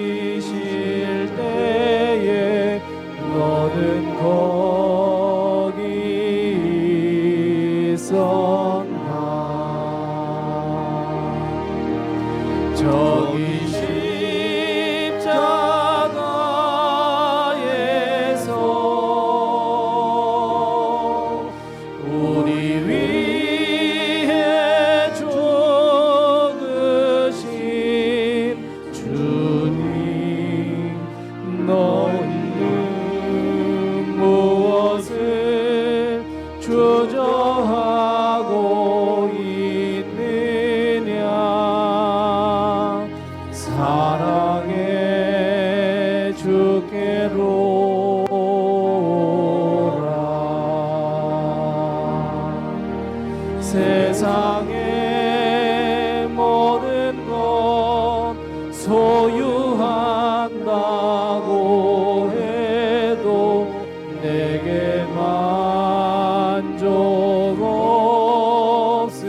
버리실 때에 너는 거기 있었나. 저기 십자가에서 우리 위해 죽으신 주님, 너희는 무엇을 주저하고 있느냐. 사랑의 주께로라. 세상의 모든 것 소유한다고 해도 내게 만족 없으며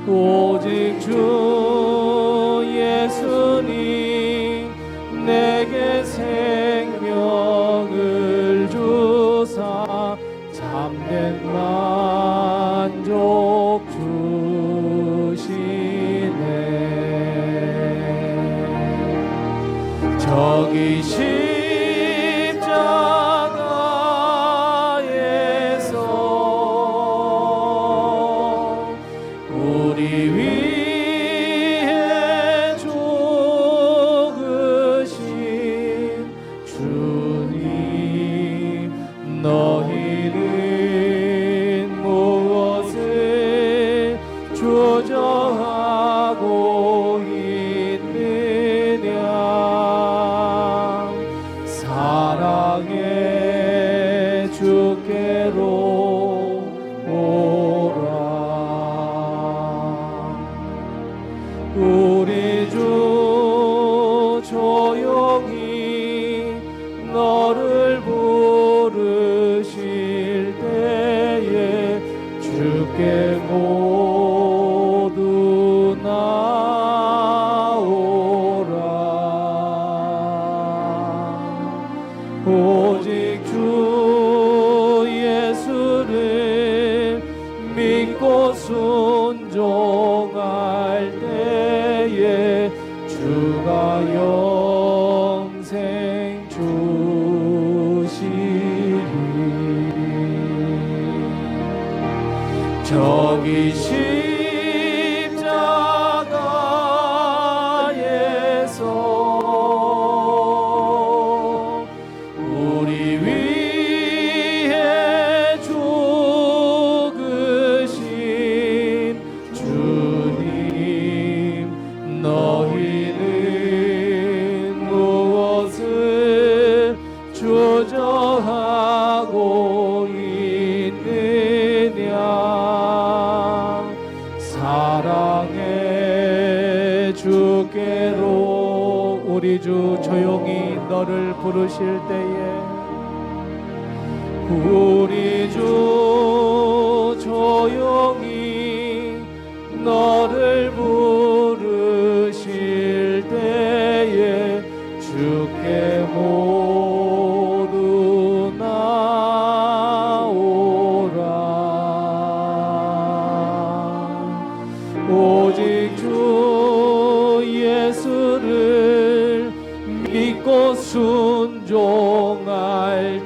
오직 주 예수님 내게 생명을 주사 참된 만족 주시네. 저기 십자가에서 우리 위해 죽으신 주님, 너희는 무엇을 주저하고 있느냐. 사랑의 주께로 오라. 우리 주 조용히 너를 부르실 때에 주께 모두 나오라. 오직 주 예수를 믿고 순종할 때에 주가 영생 주시리. 저기 십자가에서 우리 위해 죽으신 주님, 너희는 무엇을 주저하고 있느냐. 사랑의 주께로. 우리 주 조용히 너를 부르실 때에 우리 주 조용히 너를 부르실 때에 주께 모두 나오라. 오직 주 예수를 믿고 순종할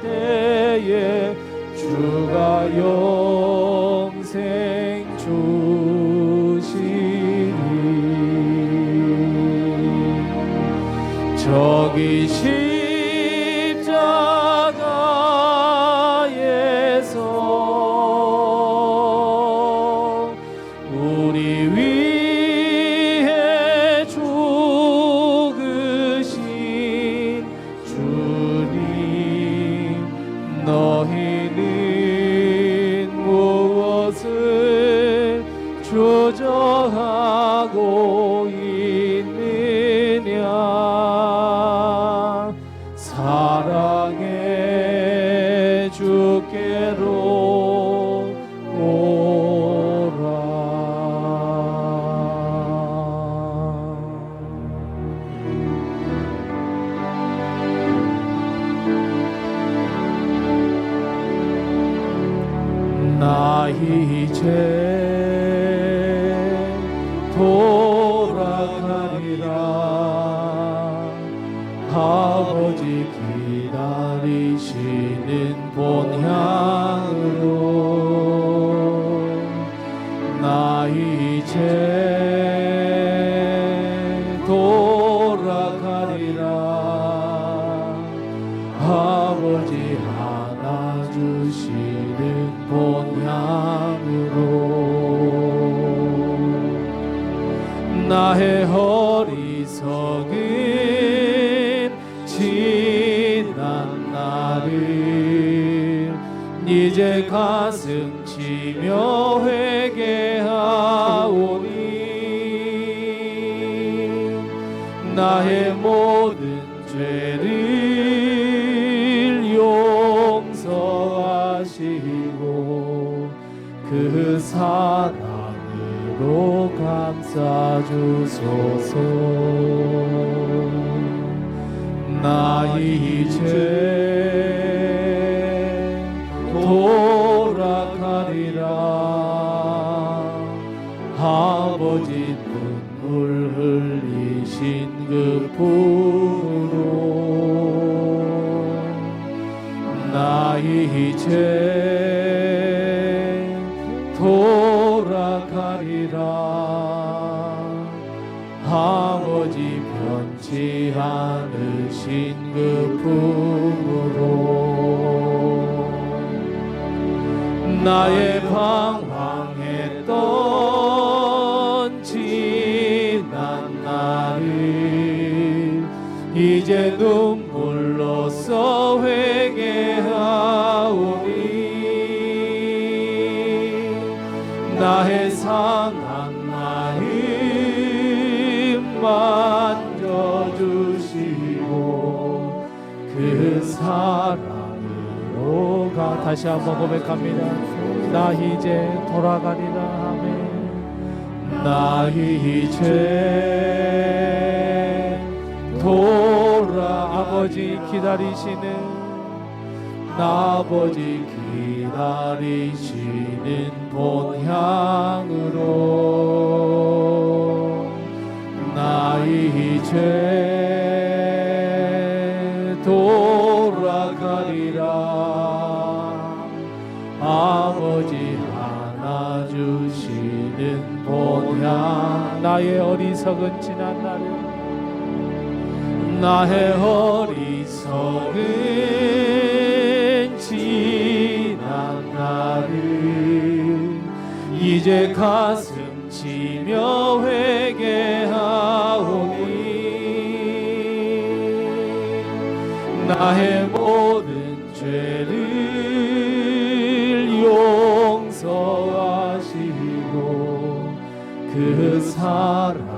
때에 주가 영생 주시니. 저기 십자가에서 우리 위해 죽으신 주님, 너희는 무엇을 주저하고 있느냐. 사랑의 주께로 오라. 이제 돌아가리라. 아버지 안아주시는 본향으로 나의 어리석은 지난 날을 이제 가슴 치며 회개하오니 나의 모든 죄를 용서하시고 그 사랑으로 감싸주소서. 나 이제 돌아가리라. 아버지 눈물 흘리신 그 품으로 나 이제 돌아가리라. 아버지 변치 않으신 그 품으로 나의 방황했던 지난 날을 이제 눈물로써 회개하오니 나의 상한 마음 만져주시고 그 사랑으로 다시 한번 고백합니다. 나 이제 돌아가리라. 아멘. 나 이제 아버지 기다리시는 아버지 기다리시는 본향으로 나 이제 돌아가리라. 아버지 안아주시는 본향 나의 어리석은 지난 날을 나의 어리석은 지난 날을 이제 가슴 치며 회개하오니 나의 모든 죄를 용서하시고 그 사랑으로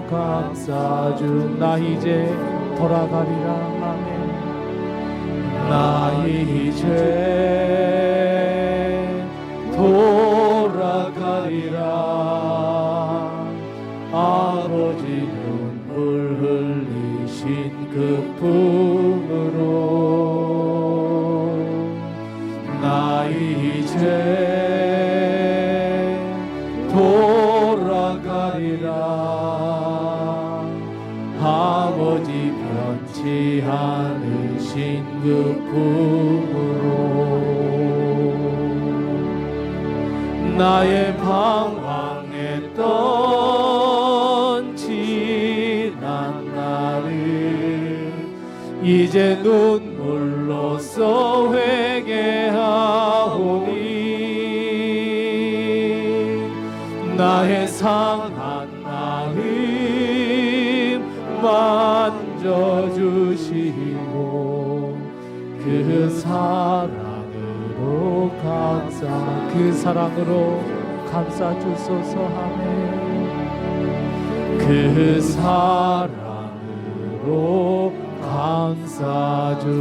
감싸준 나 이제 돌아가리라. 아멘. 나 이제 돌아가리라. 아버지 눈물 흘리신 그 품으로 나 이제 돌아가리라. 아버지 변치 않으신 그 품으로 나의 방황했던 지난 날을 이제 눈물로써 회개하오니 나의 상한 마음 만져주시고 그 사랑으로 그 사랑으로 감싸주소서. 하네. 그 사랑으로 감싸주소서.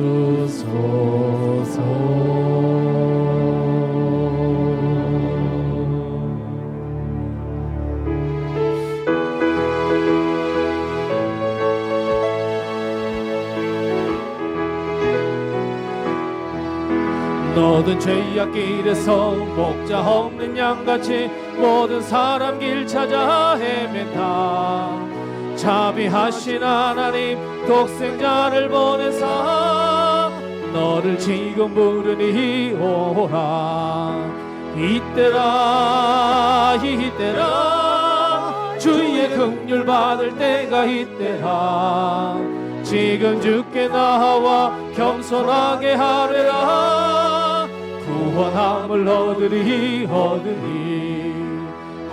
모든 죄악 길에서 목자 없는 양같이 모든 사람 길 찾아 헤맨다. 자비하신 하나님 독생자를 보내사 너를 지금 부르니 오라. 이때라 이때라 주의 긍휼 받을 때가 이때라 지금 주께 나와 겸손하게 하래라 구원함을 얻으리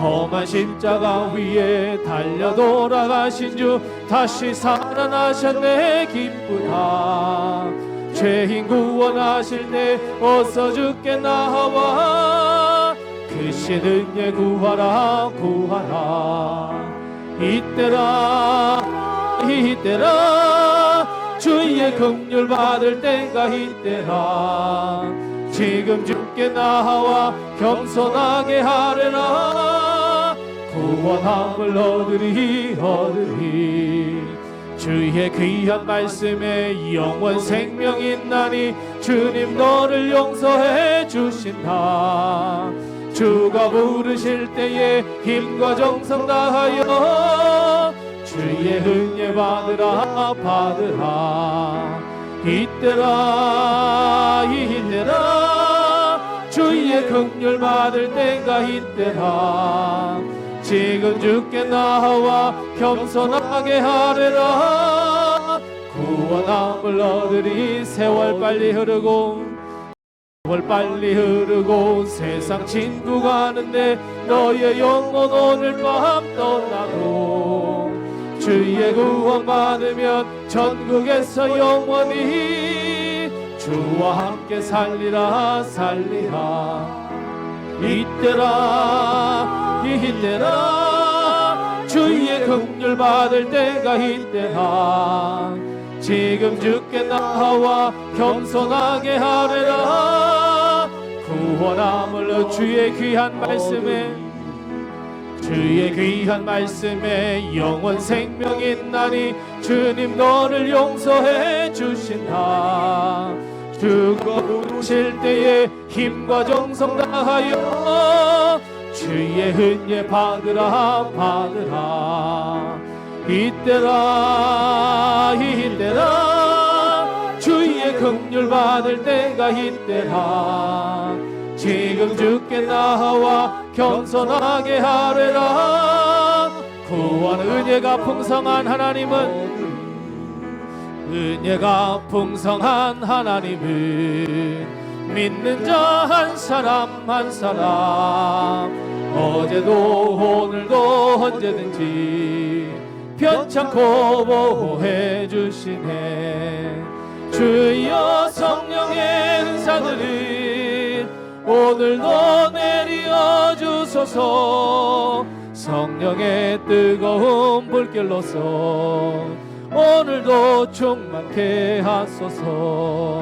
험한 십자가 위에 달려 돌아가신 주 다시 살아나셨네 기쁘다 죄인 구원하실 때 어서 주께 나와 크신 은혜 구하라 이때라 주의 긍휼 받을 때가 이때라 지금 주께 나와 겸손하게 하래라 구원함을 얻으리 주의 귀한 말씀에 영원 생명 있나니 주님 너를 용서해 주신다 주가 부르실 때에 힘과 정성 다하여 주의 은혜 받으라 이때라 주의 긍휼 받을 때가 이때라 지금 주께 나와 겸손하게 하래라 구원함을 얻으리 세월 빨리 흐르고 세상 진구 가는데 너의 영혼 오늘 밤 떠나고 주의 구원 받으면 천국에서 영원히 주와 함께 살리라 이때라 주의 긍휼 받을 때가 이때라 지금 주께 나와 겸손하게 하래라 구원함을 주의 귀한 말씀에 영원 생명 있나니 주님 너를 용서해 주신다 주가 부르실 때에 힘과 정성 다하여 주의 은혜 받으라 이때라 주의 긍휼 받을 때가 이때라 지금 주께 나와 겸손하게 하래라 구원 은혜가 풍성한 하나님은 믿는 자 한 사람 어제도 오늘도 언제든지 편찮고 보호해 주시네 주여 성령의 은사들을 오늘도 내려 주소서 성령의 뜨거운 불길로서 오늘도 충만케 하소서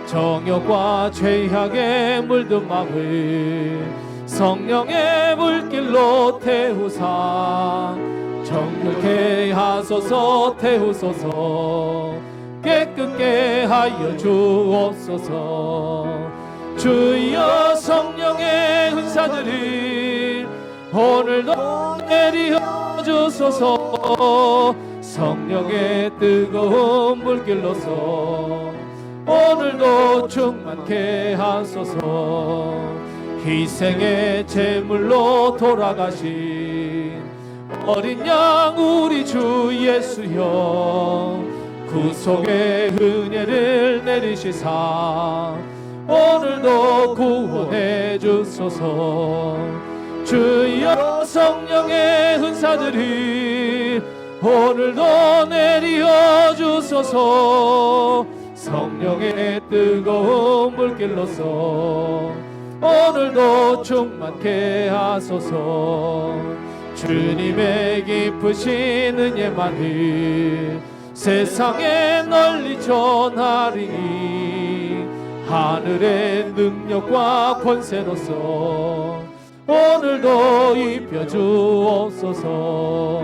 정욕과 죄악에 물든 마음을 성령의 불길로 태우사 정결케 하소서 태우소서 깨끗게 하여 주옵소서 주여 성령의 은사들을 오늘도 내려 주소서 성령의 뜨거운 불길로서 오늘도 충만케 하소서 희생의 제물로 돌아가신 어린 양 우리 주 예수여 구속의 은혜를 내리시사 오늘도 구원해 주소서 주여 성령의 은사들을 오늘도 내려 주소서 성령의 뜨거운 불길로서 오늘도 충만케 하소서 주님의 깊으신 은혜만을 세상에 널리 전하리니 하늘의 능력과 권세로서 오늘도 입혀 주옵소서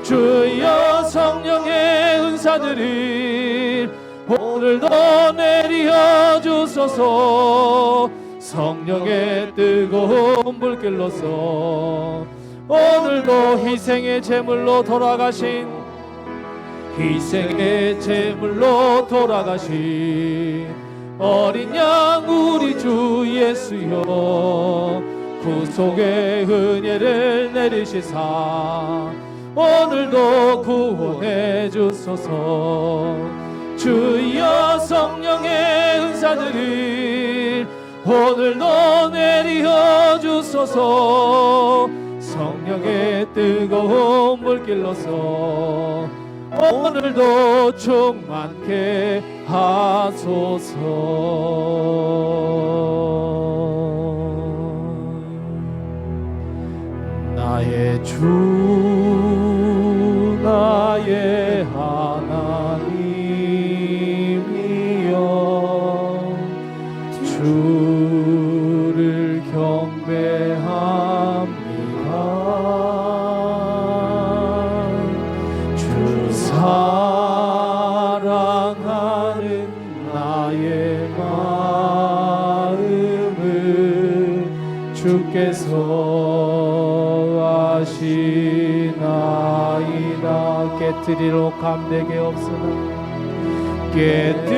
주여 성령의 은사들을 오늘도 내려 주소서 성령의 뜨거운 불길로서 오늘도 희생의 제물로 돌아가신 어린 양 우리 주 예수여 구속의 은혜를 내리시사 오늘도 구원해 주소서. 주여 성령의 은사들이 오늘도 내려 주소서. 성령의 뜨거운 물길로서 오늘도 충만케 하소서. 나의 주 나의 하나님이여 주를 경배합니다. 주 사랑하는 나의 마음을 주께서 아시나이다. 깨뜨리러 감내게 없으나 깨뜨릴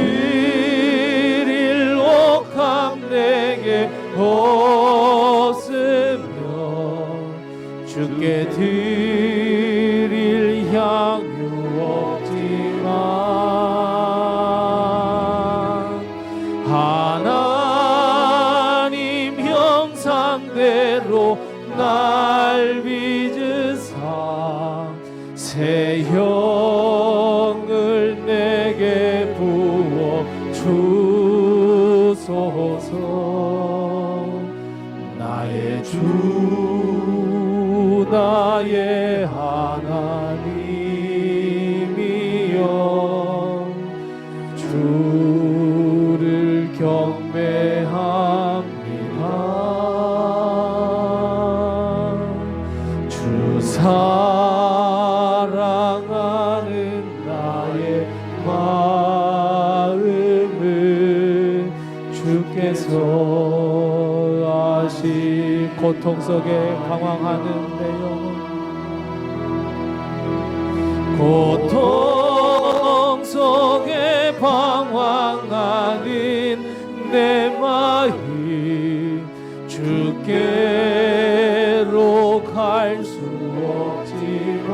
옥함 내게 없으며 주께 드릴 향유 없지만 하나님 형상대로 날 빚으사 새 영을 내게 부어 주소서. 나의 주 나의 하나님이여 주를 경배합니다. 주 사랑하는 나의 마음을 주께서 아시. 고통 속에 방황하는 내 영혼 고통 속에 방황하는 내 마음 주께로 갈 수 없지만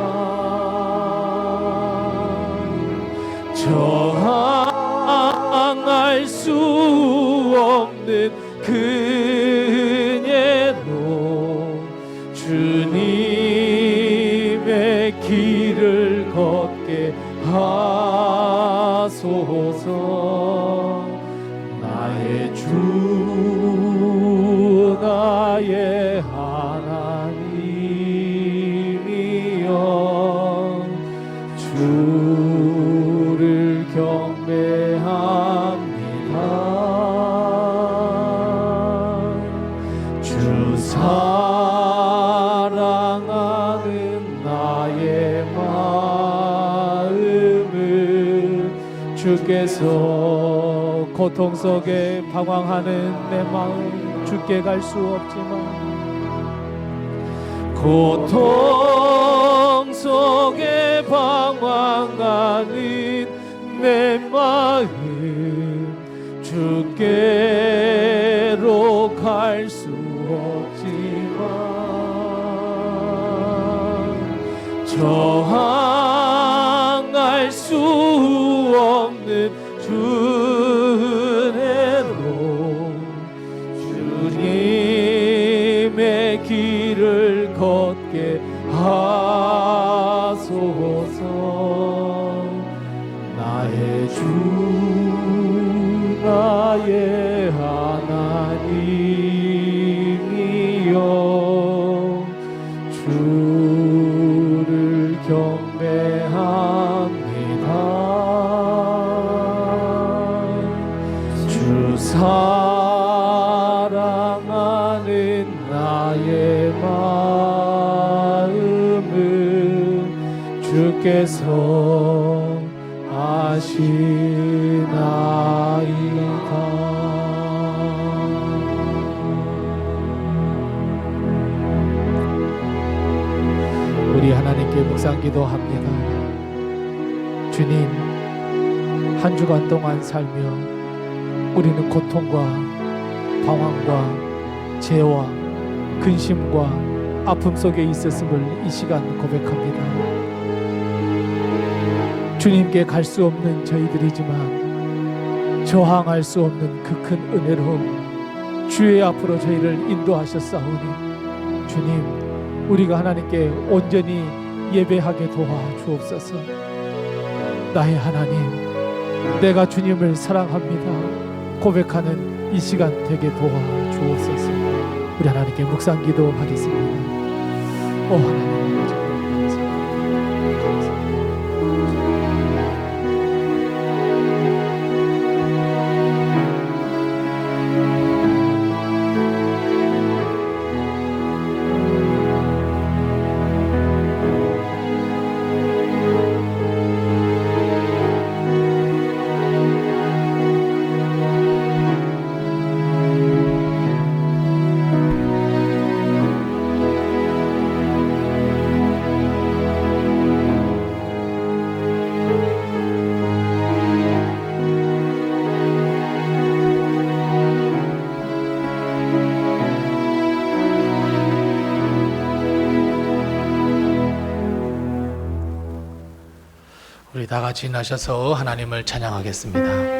저항할 수 없는 그네로 주님의 길을 걷게 하소서. 나의 주 나의 하나님이여 주를 경배합니다. 주 사랑하는 나의 마음을 주께서 고통 속에 방황하는 내 마음 주께 갈 수 없지만 고통 속에 방황하는 내 마음 주께로 갈 수 없지만 저항할 수 없는 주내로 주님의 길을 걷게 하소서. 나의 주 나의 하나님이여 주를 경배합니다. 주 사랑하는 나의 마음을 주께서 아시나이다. 우리 하나님께 묵상 기도합니다. 주님, 한 주간 동안 살며 우리는 고통과 방황과 죄와 근심과 아픔 속에 있었음을 이 시간 고백합니다. 주님께 갈 수 없는 저희들이지만 저항할 수 없는 그 큰 은혜로 주의 앞으로 저희를 인도하셨사오니 주님, 우리가 하나님께 온전히 예배하게 도와주옵소서. 나의 하나님, 내가 주님을 사랑합니다 고백하는 이 시간 되게 도와주옵소서. 우리 하나님께 묵상 기도하겠습니다. 오 하나님, 우리 다 같이 나셔서 하나님을 찬양하겠습니다.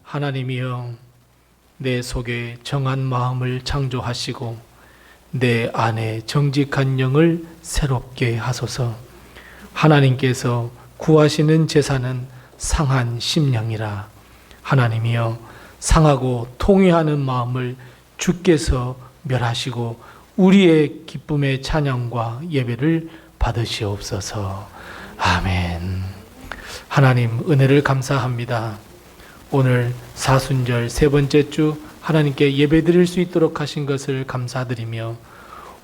하나님이여, 내 속에 정한 마음을 창조하시고 내 안에 정직한 영을 새롭게 하소서. 하나님께서 구하시는 제사는 상한 심령이라. 하나님이여, 상하고 통회하는 마음을 주께서 멸하시고 우리의 기쁨의 찬양과 예배를 받으시옵소서. 아멘. 하나님, 은혜를 감사합니다. 오늘 사순절 세 번째 주 하나님께 예배드릴 수 있도록 하신 것을 감사드리며,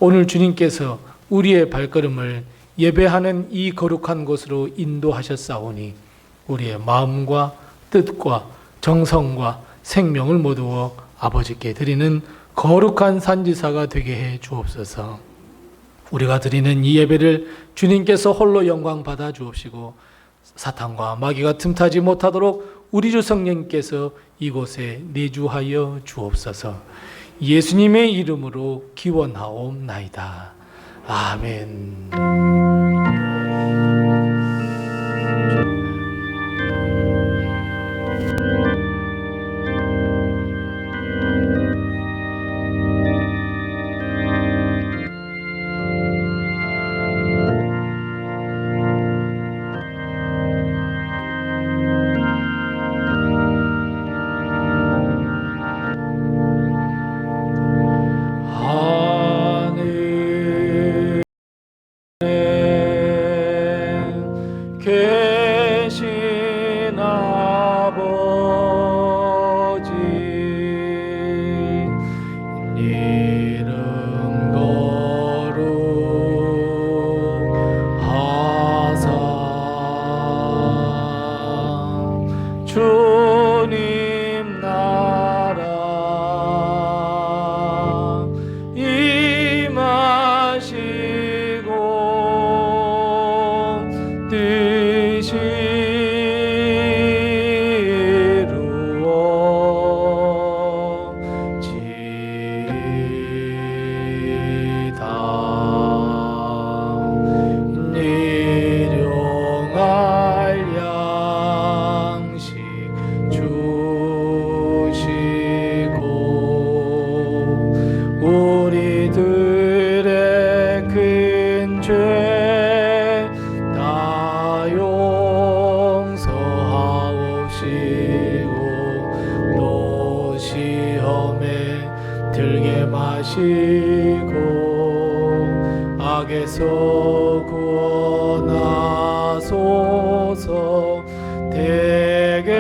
오늘 주님께서 우리의 발걸음을 예배하는 이 거룩한 곳으로 인도하셨사오니 우리의 마음과 뜻과 정성과 생명을 모두 아버지께 드리는 거룩한 산지사가 되게 해 주옵소서. 우리가 드리는 이 예배를 주님께서 홀로 영광 받아 주옵시고 사탄과 마귀가 틈타지 못하도록 우리 주 성령께서 이곳에 내주하여 주옵소서. 예수님의 이름으로 기원하옵나이다. 아멘. 하늘 죄 다 용서하옵시고 또 시험에 들게 마시고 악에서 구원하소서. 대개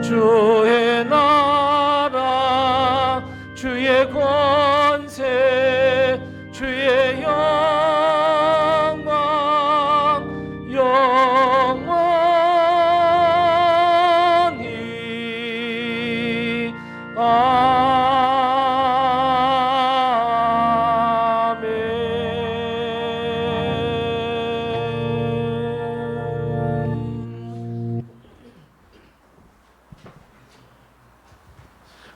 주의 나라 주의 권세 주의 영광 영원히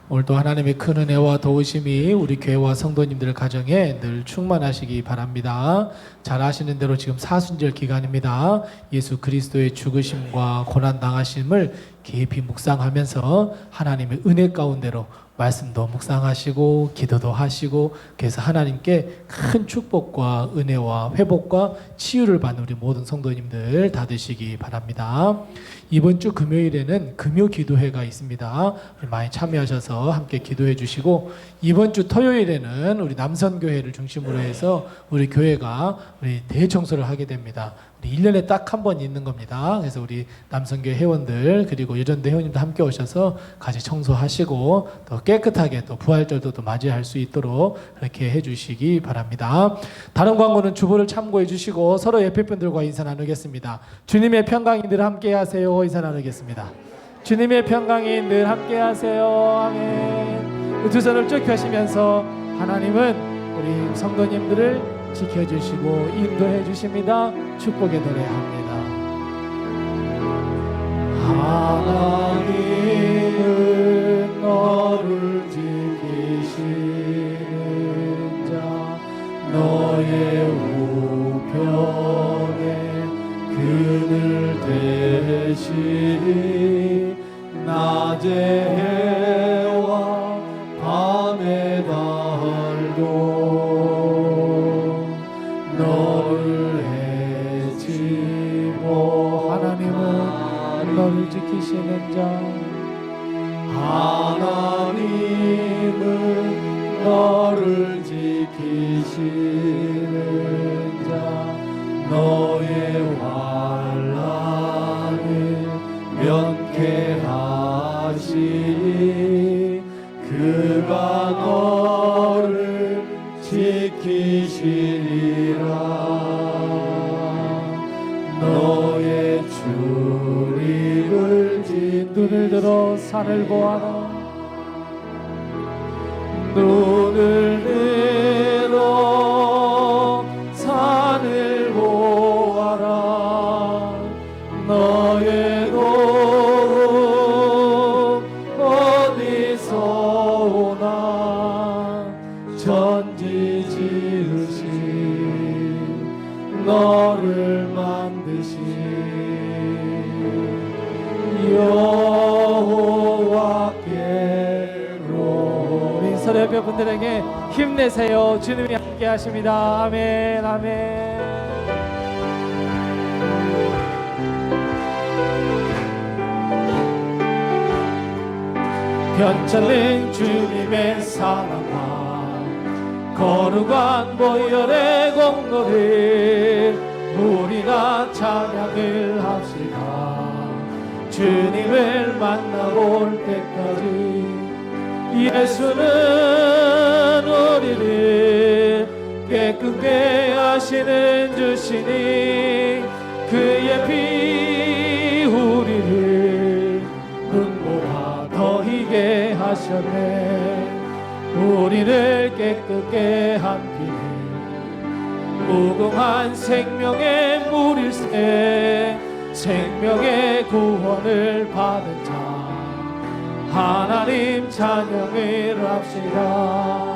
오늘도 하나님의 큰 은혜와 도우심이 우리 교회와 성도님들 가정에 늘 충만하시기 바랍니다. 잘 아시는 대로 지금 사순절 기간입니다. 예수 그리스도의 죽으심과 고난 당하심을 깊이 묵상하면서 하나님의 은혜 가운데로 말씀도 묵상하시고 기도도 하시고, 그래서 하나님께 큰 축복과 은혜와 회복과 치유를 받는 우리 모든 성도님들 다 되시기 바랍니다. 이번 주 금요일에는 금요 기도회가 있습니다. 많이 참여하셔서 함께 기도해 주시고, 이번 주 토요일에는 우리 남선교회를 중심으로 해서 우리 교회가 우리 대청소를 하게 됩니다. 우리 1년에 딱 한 번 있는 겁니다. 그래서 우리 남선교회 회원들 그리고 여전도 회원님도 함께 오셔서 같이 청소하시고 더 깨끗하게 또 부활절도 또 맞이할 수 있도록 그렇게 해주시기 바랍니다. 다른 광고는 주보를 참고해 주시고 서로 옆에 분들과 인사 나누겠습니다. 주님의 평강이 늘 함께 하세요. 인사 나누겠습니다. 주님의 평강이 늘 함께 하세요. 아멘. 두 손을 쭉 펴시면서 하나님은 우리 성도님들을 지켜주시고 인도해 주십니다. 축복의 노래합니다. 하나님은 너를 지키시는 자, 너의 우편에 그늘 되시니 낮의 해와 밤의 달도 너를 해치고. 하나님은 너를 지키시는 자, 하나님은 너를 지키시는 자, 너의 환난을 면케하시니 그가 너를 지키시리라. 너의 주림을 눈을 들어 산을 보아라. 눈을 들어 산을 보아라. 너의 도움 어디서 오나. 천지 지으신 너를 만드신 여호와께로. 우리 서례배 분들에게 힘내세요. 주님이 함께 하십니다. 아멘. 아멘. 변천된 주님의 사랑과 거룩한 보혈의 공로를 우리가 찬양을 합시다. 주님을 만나볼 때까지 예수는 우리를 깨끗게 하시는 주시니 그의 피 우리를 눈보라 더 희게 하셨네. 우리를 깨끗게 한 피는 무궁한 생명의 물일세. 생명의 구원을 받은 자 하나님 찬양을 합시다.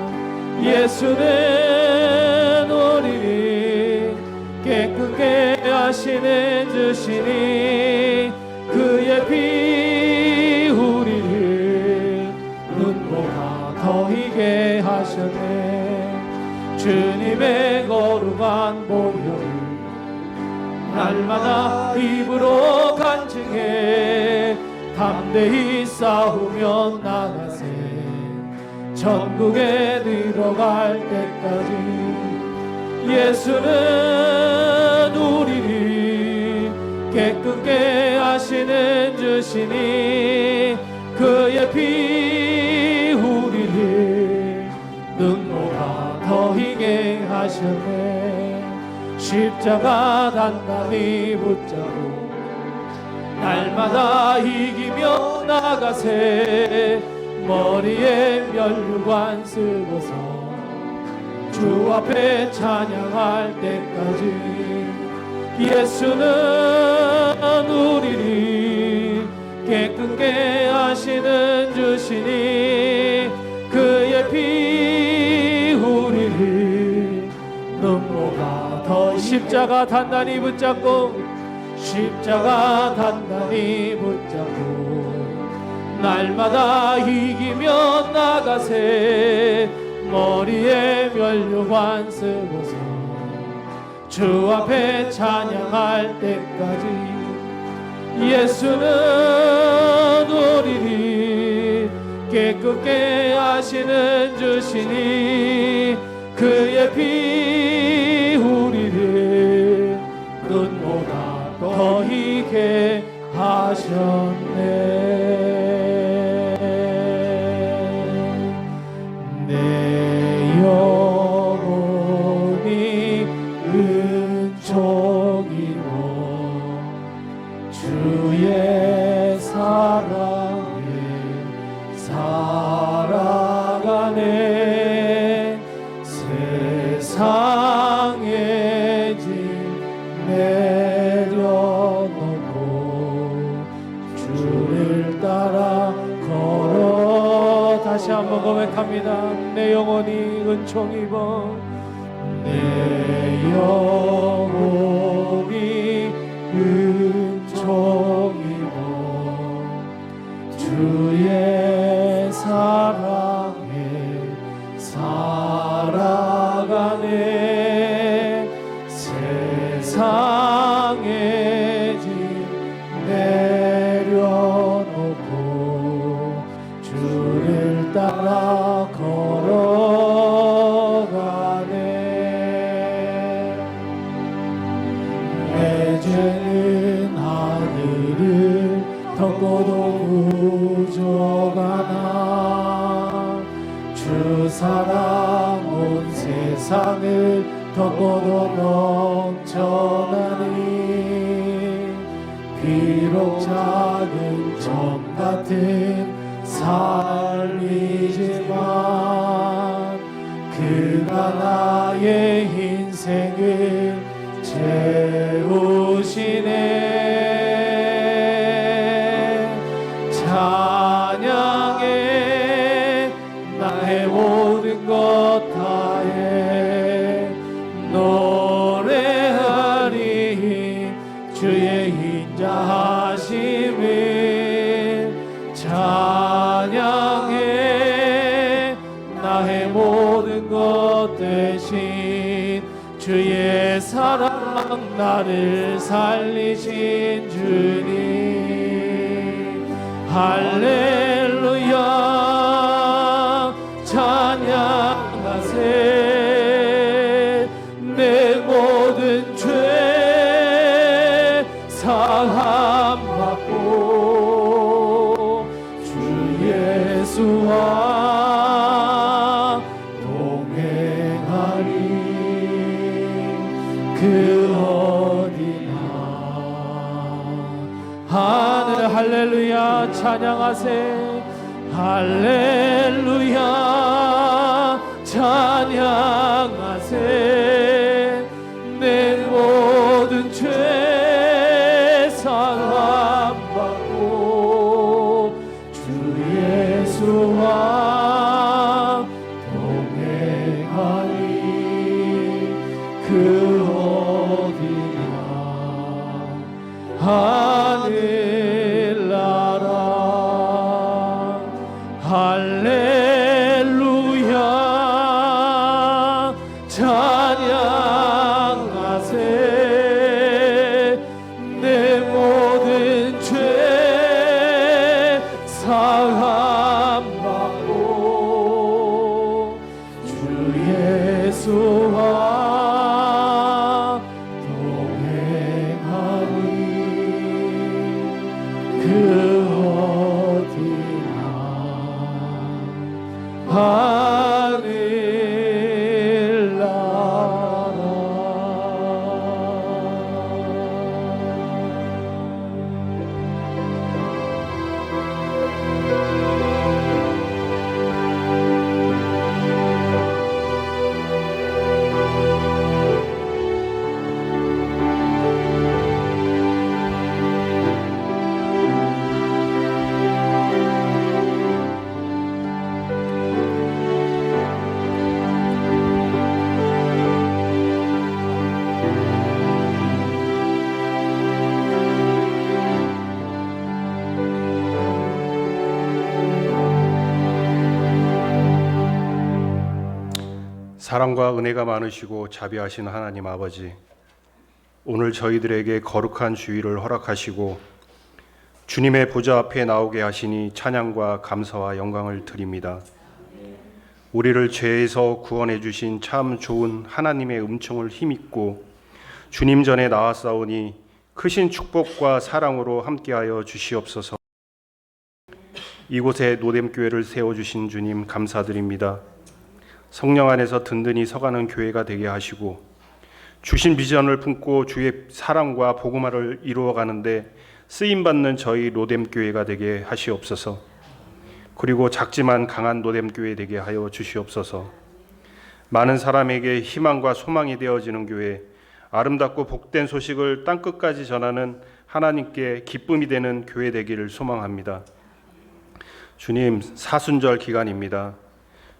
예수는 우리를 깨끗게 하시는 주시니 그의 피 우리를 눈보라 더 희게 하셨네. 주님의 거룩한 보혈을 날마다 입으로 간증해 담대히 싸우며 나가세 천국에 들어갈 때까지 예수는 우리를 깨끗게 하시는 주시니 그의 피 우리를 능모가 더히게 하셨네 십자가 단단히 붙잡고 날마다 이기며 나가세 머리에 면류관 쓰고서 주 앞에 찬양할 때까지 예수는 우리를 깨끗게 하시는 주시니 그의 피 우리를 눈보다 더 십자가 단단히 붙잡고 십자가 단단히 붙잡고 날마다 이기며 나가세 머리에 면류관 쓰고서 주 앞에 찬양할 때까지 예수는 우리를 깨끗게 하시는 주시니 그의 피 우리를 눈보다 더히게 하셨네 내 영혼이 은총이로 주의 사랑에 살아가네 세상의 짐 내려놓고 주를 따라 걸어 다시 한번 고백합니다. 내 영혼이 은총입어 내 영혼이 은총입어 주의 사랑에 살아가네 세상의 짐 내려놓고 주를 따라 걸어가네 내 죄는 하늘을 덮고도 부족하나 주 사랑 온 세상을 덮고도 넘쳐나니 비록 작은 점 같은 삶이지만 그가 나의 인생을 채우시네 찬양해 나의 모든 것 다해 노래하리 주의 인자하심을 찬양해 나의 모든 것 대신 주의 사랑 나를 살리신 주님 할렐루야 찬양하세 내 모든 죄 사함받고 주 예수와 동행하리 그 어디나 하늘 할렐루야 찬양하세 할렐루야 찬양하세 내 모든 죄 사함받고 주 예수와 동행하리 그 어디나 하늘나라 할렐루야 찬양하세. 내 모든 죄 사함받고 주 예수와 동행하니 그 어디나 하늘 나라. 사랑과 은혜가 많으시고 자비하신 하나님 아버지, 오늘 저희들에게 거룩한 주일을 허락하시고 주님의 보좌 앞에 나오게 하시니 찬양과 감사와 영광을 드립니다. 우리를 죄에서 구원해 주신 참 좋은 하나님의 은총을 힘입고 주님 전에 나아싸우니 크신 축복과 사랑으로 함께하여 주시옵소서. 이곳에 노뎀교회를 세워주신 주님 감사드립니다. 성령 안에서 든든히 서가는 교회가 되게 하시고 주신 비전을 품고 주의 사랑과 복음화를 이루어가는데 쓰임받는 저희 노뎀교회가 되게 하시옵소서. 그리고 작지만 강한 노뎀교회 되게 하여 주시옵소서. 많은 사람에게 희망과 소망이 되어지는 교회, 아름답고 복된 소식을 땅끝까지 전하는 하나님께 기쁨이 되는 교회 되기를 소망합니다. 주님, 사순절 기간입니다.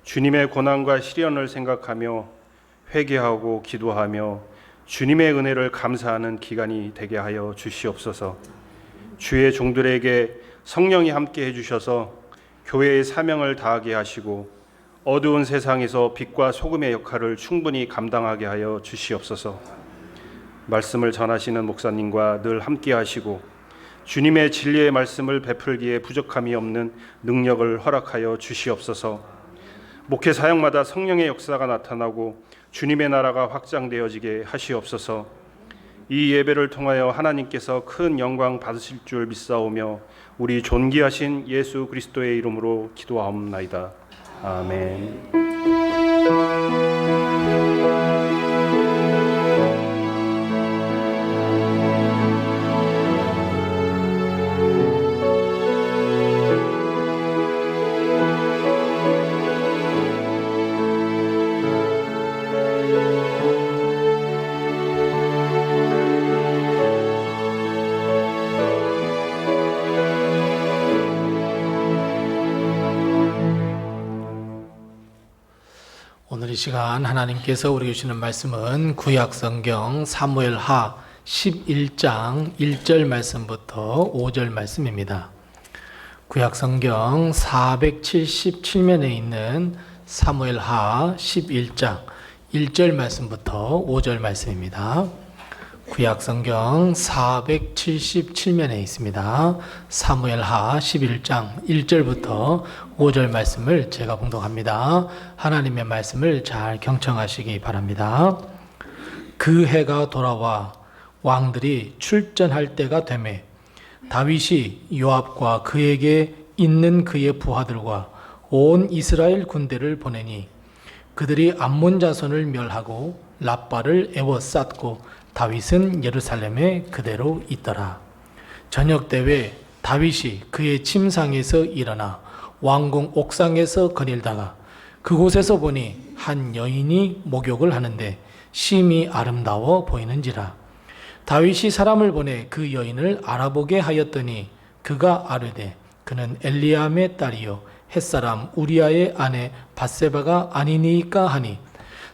주님의 고난과 시련을 생각하며 회개하고 기도하며 주님의 은혜를 감사하는 기간이 되게 하여 주시옵소서. 주의 종들에게 성령이 함께 해주셔서 교회의 사명을 다하게 하시고 어두운 세상에서 빛과 소금의 역할을 충분히 감당하게 하여 주시옵소서. 말씀을 전하시는 목사님과 늘 함께 하시고 주님의 진리의 말씀을 베풀기에 부족함이 없는 능력을 허락하여 주시옵소서. 목회 사역마다 성령의 역사가 나타나고 주님의 나라가 확장되어지게 하시옵소서. 이 예배를 통하여 하나님께서 큰 영광 받으실 줄 믿사오며 우리 존귀하신 예수 그리스도의 이름으로 기도하옵나이다. 아멘. 오늘 이 시간 하나님께서 우리에게 주시는 말씀은 구약성경 사무엘하 11장 1절 말씀부터 5절 말씀입니다. 구약성경 477면에 있는 사무엘하 11장 1절 말씀부터 5절 말씀입니다. 구약성경 477면에 있습니다. 사무엘하 11장 1절부터 5절 말씀을 제가 봉독합니다. 하나님의 말씀을 잘 경청하시기 바랍니다. 그 해가 돌아와 왕들이 출전할 때가 되매 다윗이 요압과 그에게 있는 그의 부하들과 온 이스라엘 군대를 보내니 그들이 암몬 자손을 멸하고 랍바를 에워쌌고 다윗은 예루살렘에 그대로 있더라. 저녁 때에 다윗이 그의 침상에서 일어나 왕궁 옥상에서 거닐다가 그곳에서 보니 한 여인이 목욕을 하는데 심히 아름다워 보이는지라. 다윗이 사람을 보내 그 여인을 알아보게 하였더니 그가 아르되 그는 엘리암의 딸이요 햇사람 우리아의 아내 밧세바가 아니니까 하니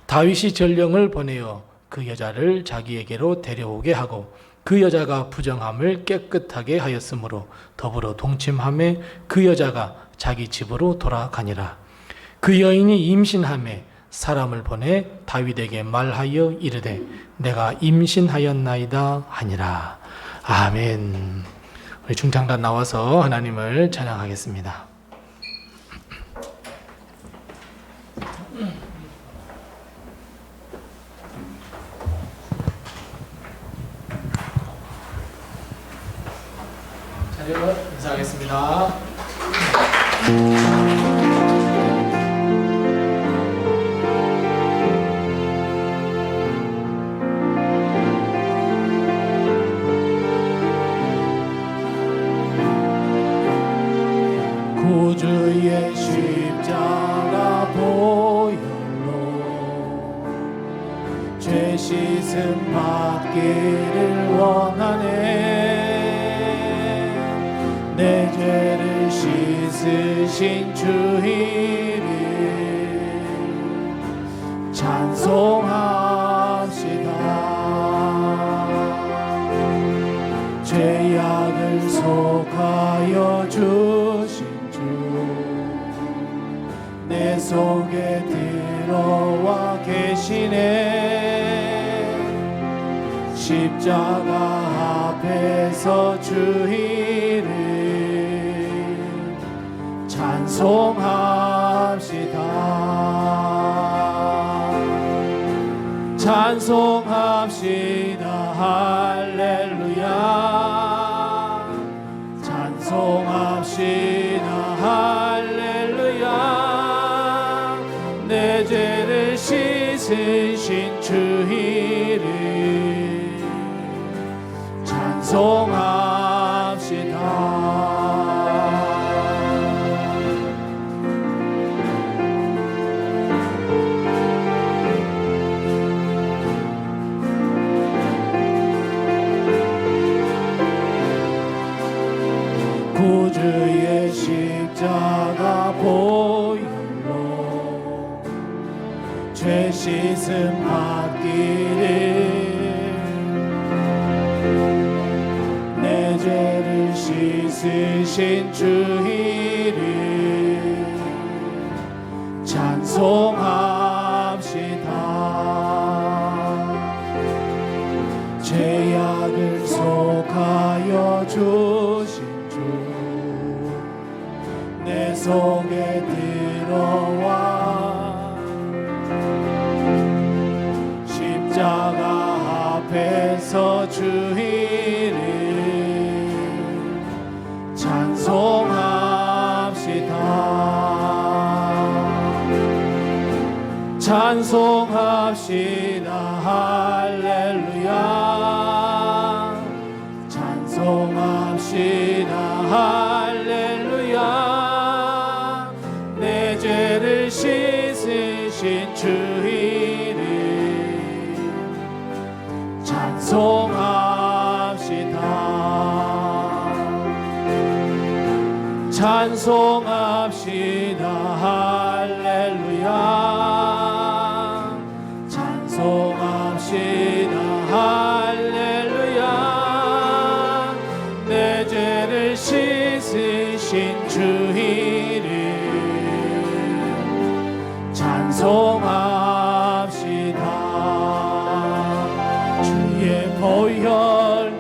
다윗이 전령을 보내어 그 여자를 자기에게로 데려오게 하고 그 여자가 부정함을 깨끗하게 하였으므로 더불어 동침함에 그 여자가 자기 집으로 돌아가니라. 그 여인이 임신함에 사람을 보내 다윗에게 말하여 이르되 내가 임신하였나이다 하니라. 아멘. 우리 중창단 나와서 하나님을 찬양하겠습니다. 자녀분 인사하겠습니다. 구주의 십자가 보혈로 죄 씻음 받기를 원하네. 내 죄를 씻으신 주 이름 찬송합시다. 죄악을 속하여 주신 내 속에 들어와 계시네. 십자가 앞에서 주 이름 찬송합시다. 찬송합시다. 할렐루야. 찬송합시다. 할렐루야. 내 죄를 씻으신 주 이름 찬송합시다. 구주의 십자가 보혈로 죄 씻음 받기를 내 죄를 씻으신 주 이름 찬송합시다. 죄악을 속하여 주신 내 속에 들어와 십자가 앞에서 주 이름 찬송합시다. 찬송합시다. 할렐루야. 찬송합시다. 할렐루야. 내 죄를 씻으신 주 이름 찬송합시다. 찬송합시다. 할렐루야. 찬송합시다. 할렐루야. 내 죄를 씻으신 주 이름 찬송합시다. 주의 보혈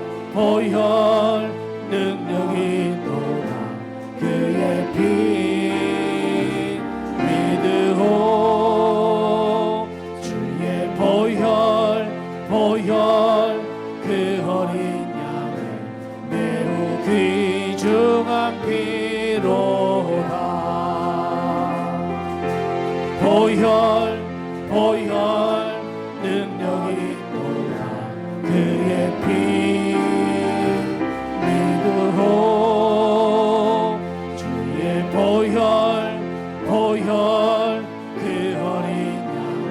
능력이 또다. 그의 피 믿으오. 주의 보혈 그 어린 양의 매우 귀중한 피로다. 보혈 능력이 또다. 그의 피 믿으오. 주의 보혈 그 어린 양의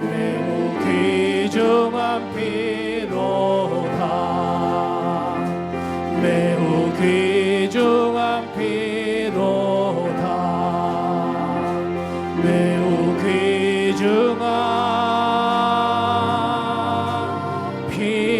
매우 귀중한 피로다. 매우 귀중한 피로다. 매우 귀중한 피로다.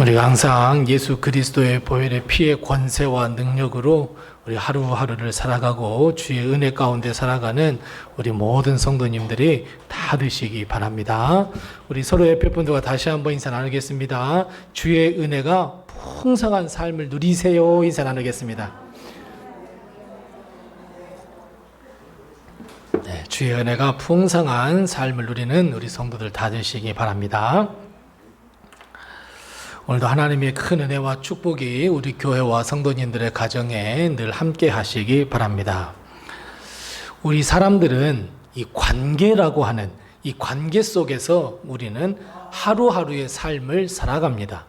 우리가 항상 예수 그리스도의 보혈의 피의 권세와 능력으로 우리 하루하루를 살아가고 주의 은혜 가운데 살아가는 우리 모든 성도님들이 다 되시기 바랍니다. 우리 서로 옆에 분들과 다시 한번 인사 나누겠습니다. 주의 은혜가 풍성한 삶을 누리세요. 인사 나누겠습니다. 네, 주의 은혜가 풍성한 삶을 누리는 우리 성도들 다 되시기 바랍니다. 오늘도 하나님의 큰 은혜와 축복이 우리 교회와 성도님들의 가정에 늘 함께 하시기 바랍니다. 우리 사람들은 이 관계라고 하는 이 관계 속에서 우리는 하루하루의 삶을 살아갑니다.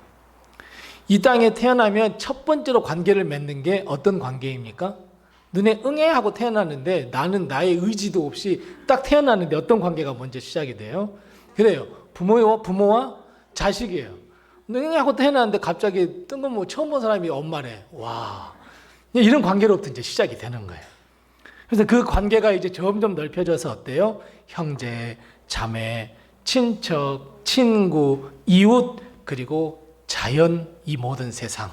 이 땅에 태어나면 첫 번째로 관계를 맺는 게 어떤 관계입니까? 눈에 응애 하고 태어났는데 나는 나의 의지도 없이 딱 태어났는데 어떤 관계가 먼저 시작이 돼요? 그래요. 부모와 자식이에요. 능하고 태어났는데 갑자기 뜬금없이 처음 본 사람이 엄마래. 와, 이런 관계로부터 이제 시작이 되는 거예요. 그래서 그 관계가 이제 점점 넓혀져서 어때요? 형제, 자매, 친척, 친구, 이웃, 그리고 자연, 이 모든 세상,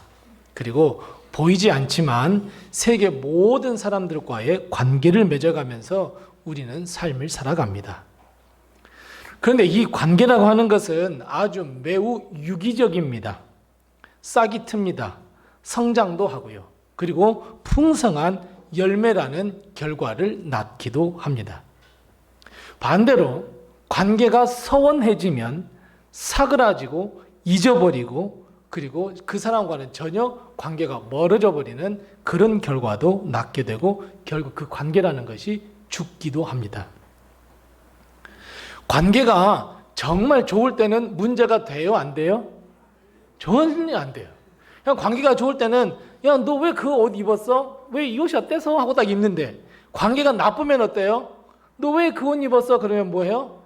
그리고 보이지 않지만 세계 모든 사람들과의 관계를 맺어가면서 우리는 삶을 살아갑니다. 그런데 이 관계라고 하는 것은 아주 매우 유기적입니다. 싹이 틉니다. 성장도 하고요. 그리고 풍성한 열매라는 결과를 낳기도 합니다. 반대로 관계가 서원해지면 사그라지고 잊어버리고 그리고 그 사람과는 전혀 관계가 멀어져 버리는 그런 결과도 낳게 되고 결국 그 관계라는 것이 죽기도 합니다. 관계가 정말 좋을 때는 문제가 돼요? 안 돼요? 전혀 안 돼요. 그냥 관계가 좋을 때는 야, 너 왜 그 옷 입었어? 왜 이 옷이 어때서? 하고 딱 입는데 관계가 나쁘면 어때요? 너 왜 그 옷 입었어? 그러면 뭐예요?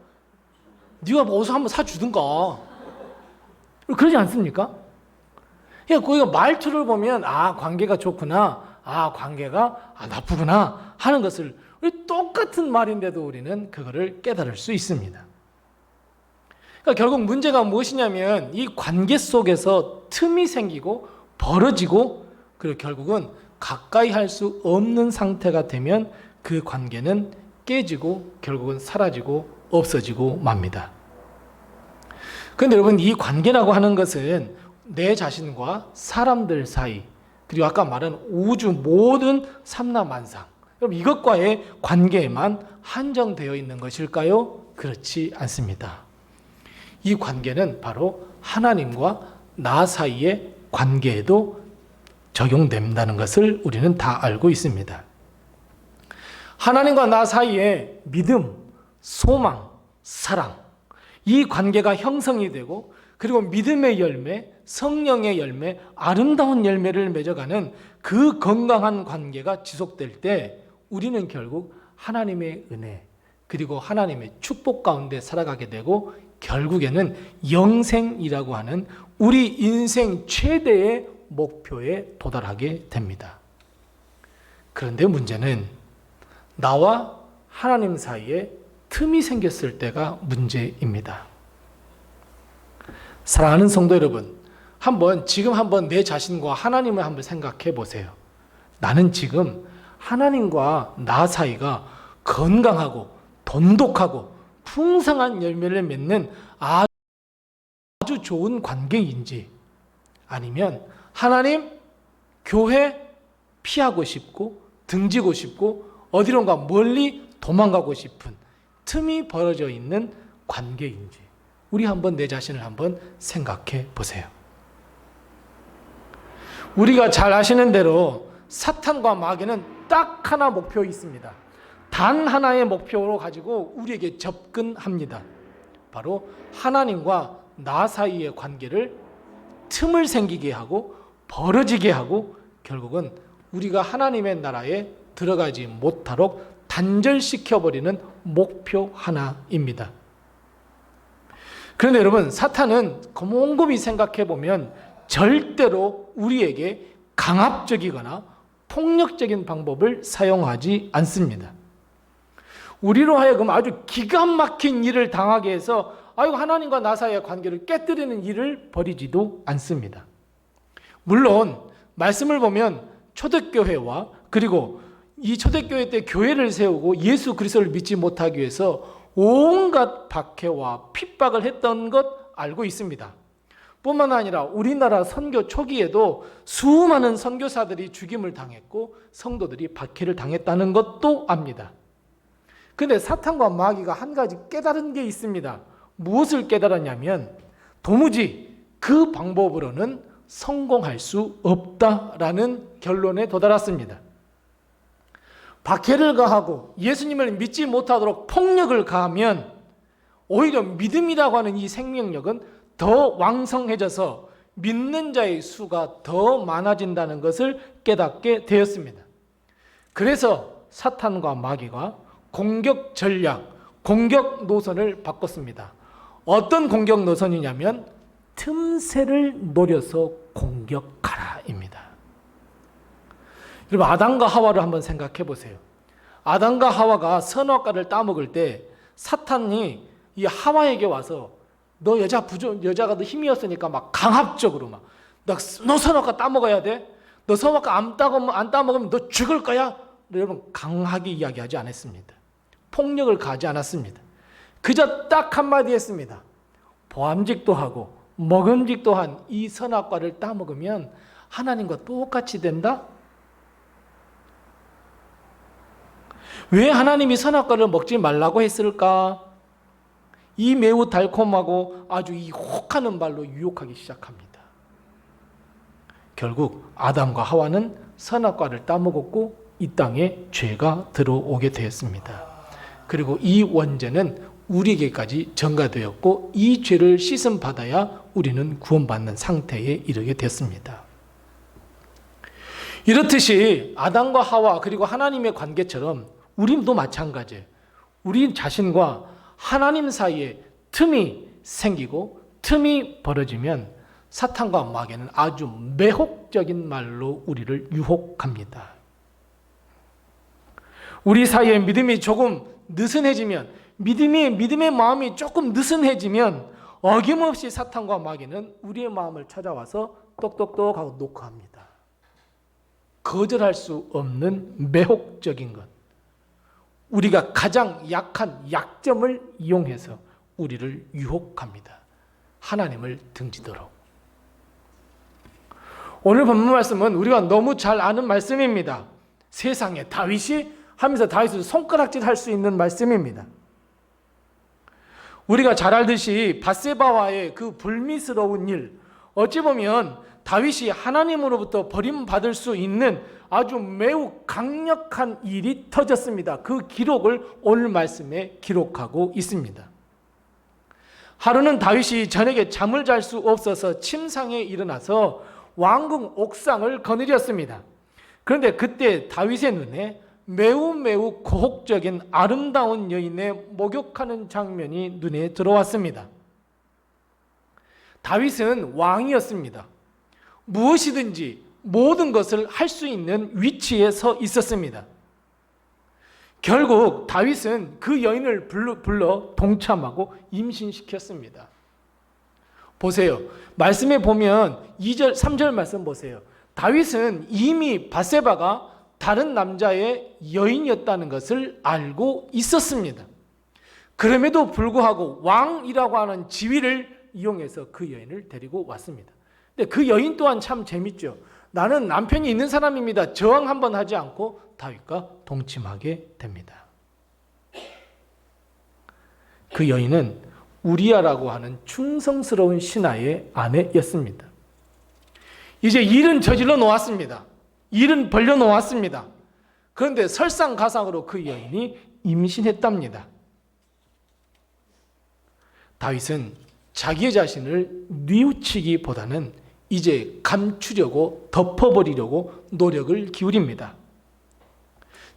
네가 뭐 옷을 한번 사주든가. 그러지 않습니까? 거기가 말투를 보면 관계가 좋구나, 관계가 나쁘구나 하는 것을 우리 똑같은 말인데도 우리는 그거를 깨달을 수 있습니다. 그러니까 결국 문제가 무엇이냐면 이 관계 속에서 틈이 생기고 벌어지고 그리고 결국은 가까이 할 수 없는 상태가 되면 그 관계는 깨지고 결국은 사라지고 없어지고 맙니다. 그런데 여러분, 이 관계라고 하는 것은 내 자신과 사람들 사이 그리고 아까 말한 우주 모든 삼라만상, 그럼 이것과의 관계에만 한정되어 있는 것일까요? 그렇지 않습니다. 이 관계는 바로 하나님과 나 사이의 관계에도 적용된다는 것을 우리는 다 알고 있습니다. 하나님과 나 사이에 믿음, 소망, 사랑, 이 관계가 형성이 되고 그리고 믿음의 열매, 성령의 열매, 아름다운 열매를 맺어가는 그 건강한 관계가 지속될 때 우리는 결국 하나님의 은혜 그리고 하나님의 축복 가운데 살아가게 되고 결국에는 영생이라고 하는 우리 인생 최대의 목표에 도달하게 됩니다. 그런데 문제는 나와 하나님 사이에 틈이 생겼을 때가 문제입니다. 사랑하는 성도 여러분, 지금 한번 내 자신과 하나님을 한번 생각해 보세요. 나는 지금 하나님과 나 사이가 건강하고 돈독하고 풍성한 열매를 맺는 아주 좋은 관계인지, 아니면 하나님, 교회 피하고 싶고 등지고 싶고 어디론가 멀리 도망가고 싶은 틈이 벌어져 있는 관계인지 우리 한번 내 자신을 한번 생각해 보세요. 우리가 잘 아시는 대로 사탄과 마귀는 딱 하나 목표 있습니다. 단 하나의 목표로 가지고 우리에게 접근합니다. 바로 하나님과 나 사이의 관계를 틈을 생기게 하고 벌어지게 하고 결국은 우리가 하나님의 나라에 들어가지 못하도록 단절시켜버리는 목표 하나입니다. 그런데 여러분, 사탄은 곰곰이 생각해보면 절대로 우리에게 강압적이거나 폭력적인 방법을 사용하지 않습니다. 우리로 하여금 아주 기가 막힌 일을 당하게 해서 아이고 하나님과 나 사이의 관계를 깨뜨리는 일을 벌이지도 않습니다. 물론 말씀을 보면 초대교회와 그리고 이 초대교회 때 교회를 세우고 예수 그리스도를 믿지 못하기 위해서 온갖 박해와 핍박을 했던 것 알고 있습니다. 뿐만 아니라 우리나라 선교 초기에도 수많은 선교사들이 죽임을 당했고 성도들이 박해를 당했다는 것도 압니다. 근데 사탄과 마귀가 한 가지 깨달은 게 있습니다. 무엇을 깨달았냐면 도무지 그 방법으로는 성공할 수 없다라는 결론에 도달했습니다. 박해를 가하고 예수님을 믿지 못하도록 폭력을 가하면 오히려 믿음이라고 하는 이 생명력은 더 왕성해져서 믿는 자의 수가 더 많아진다는 것을 깨닫게 되었습니다. 그래서 사탄과 마귀가 공격 전략, 공격 노선을 바꿨습니다. 어떤 공격 노선이냐면 틈새를 노려서 공격하라입니다. 여러분 아담과 하와를 한번 생각해 보세요. 아담과 하와가 선악과를 따먹을 때 사탄이 이 하와에게 와서 너 여자가 너 힘이었으니까 막 강압적으로 너 선악과 따먹어야 돼. 너 선악과 안 따먹으면 너 죽을 거야. 여러분 강하게 이야기하지 않았습니다. 폭력을 가하지 않았습니다. 그저 딱 한마디 했습니다. 보암직도 하고 먹음직도 한 이 선악과를 따먹으면 하나님과 똑같이 된다? 왜 하나님이 선악과를 먹지 말라고 했을까? 이 매우 달콤하고 아주 이 혹하는 말로 유혹하기 시작합니다. 결국 아담과 하와는 선악과를 따먹었고 이 땅에 죄가 들어오게 되었습니다. 그리고 이 원죄는 우리에게까지 전가되었고 이 죄를 씻음 받아야 우리는 구원받는 상태에 이르게 됐습니다. 이렇듯이 아담과 하와 그리고 하나님의 관계처럼 우리도 마찬가지예요. 우리 자신과 하나님 사이에 틈이 생기고 틈이 벌어지면 사탄과 마귀는 아주 매혹적인 말로 우리를 유혹합니다. 우리 사이에 믿음이 조금 느슨해지면 믿음의 마음이 조금 느슨해지면 어김없이 사탄과 마귀는 우리의 마음을 찾아와서 똑똑똑하고 녹화합니다. 거절할 수 없는 매혹적인 것. 우리가 가장 약한 약점을 이용해서 우리를 유혹합니다. 하나님을 등지도록. 오늘 본문 말씀은 우리가 너무 잘 아는 말씀입니다. 세상에 다윗이 하면서 다윗을 손가락질 할 수 있는 말씀입니다. 우리가 잘 알듯이 밧세바와의 그 불미스러운 일, 어찌 보면 다윗이 하나님으로부터 버림받을 수 있는 아주 매우 강력한 일이 터졌습니다. 그 기록을 오늘 말씀에 기록하고 있습니다. 하루는 다윗이 저녁에 잠을 잘 수 없어서 침상에 일어나서 왕궁 옥상을 거느렸습니다. 그런데 그때 다윗의 눈에 매우 고혹적인 아름다운 여인의 목욕하는 장면이 눈에 들어왔습니다. 다윗은 왕이었습니다. 무엇이든지 모든 것을 할 수 있는 위치에 서 있었습니다. 결국 다윗은 그 여인을 불러 동참하고 임신시켰습니다. 보세요. 말씀에 보면 2절, 3절 말씀 보세요. 다윗은 이미 밧세바가 다른 남자의 여인이었다는 것을 알고 있었습니다. 그럼에도 불구하고 왕이라고 하는 지위를 이용해서 그 여인을 데리고 왔습니다. 근데 그 여인 또한 참 재밌죠. 나는 남편이 있는 사람입니다. 저항 한번 하지 않고 다윗과 동침하게 됩니다. 그 여인은 우리아라고 하는 충성스러운 신하의 아내였습니다. 이제 일은 저질러 놓았습니다. 일은 벌려 놓았습니다. 그런데 설상가상으로 그 여인이 임신했답니다. 다윗은 자기의 자신을 뉘우치기보다는 이제 감추려고 덮어버리려고 노력을 기울입니다.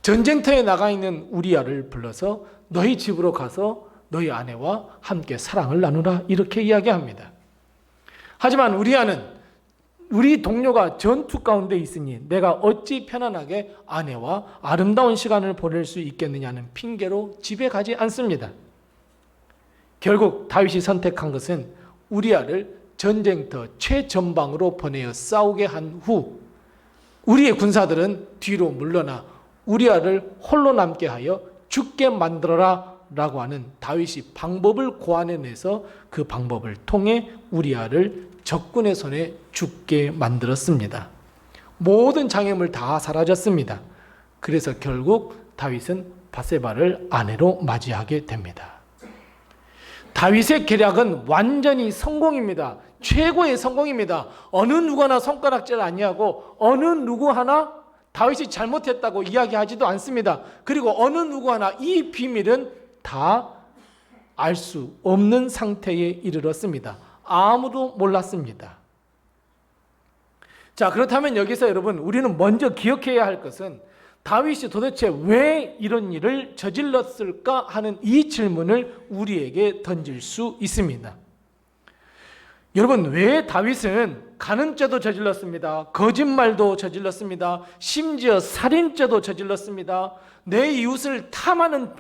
전쟁터에 나가 있는 우리아를 불러서 너희 집으로 가서 너희 아내와 함께 사랑을 나누라 이렇게 이야기합니다. 하지만 우리아는 우리 동료가 전투 가운데 있으니 내가 어찌 편안하게 아내와 아름다운 시간을 보낼 수 있겠느냐는 핑계로 집에 가지 않습니다. 결국 다윗이 선택한 것은 우리아를 전쟁터 최전방으로 보내어 싸우게 한 후 우리의 군사들은 뒤로 물러나 우리아를 홀로 남게 하여 죽게 만들어라 라고 하는 다윗이 방법을 고안해내서 그 방법을 통해 우리아를 적군의 손에 죽게 만들었습니다. 모든 장애물 다 사라졌습니다. 그래서 결국 다윗은 바세바를 아내로 맞이하게 됩니다. 다윗의 계략은 완전히 성공입니다. 최고의 성공입니다. 어느 누구나 손가락질 아니하고 어느 누구 하나 다윗이 잘못했다고 이야기하지도 않습니다. 그리고 어느 누구 하나 이 비밀은 다 알 수 없는 상태에 이르렀습니다. 아무도 몰랐습니다. 자, 그렇다면 여기서 여러분 우리는 먼저 기억해야 할 것은 다윗이 도대체 왜 이런 일을 저질렀을까 하는 이 질문을 우리에게 던질 수 있습니다. 여러분, 왜 다윗은 간음죄도 저질렀습니다. 거짓말도 저질렀습니다. 심지어 살인죄도 저질렀습니다. 내 이웃을 탐하는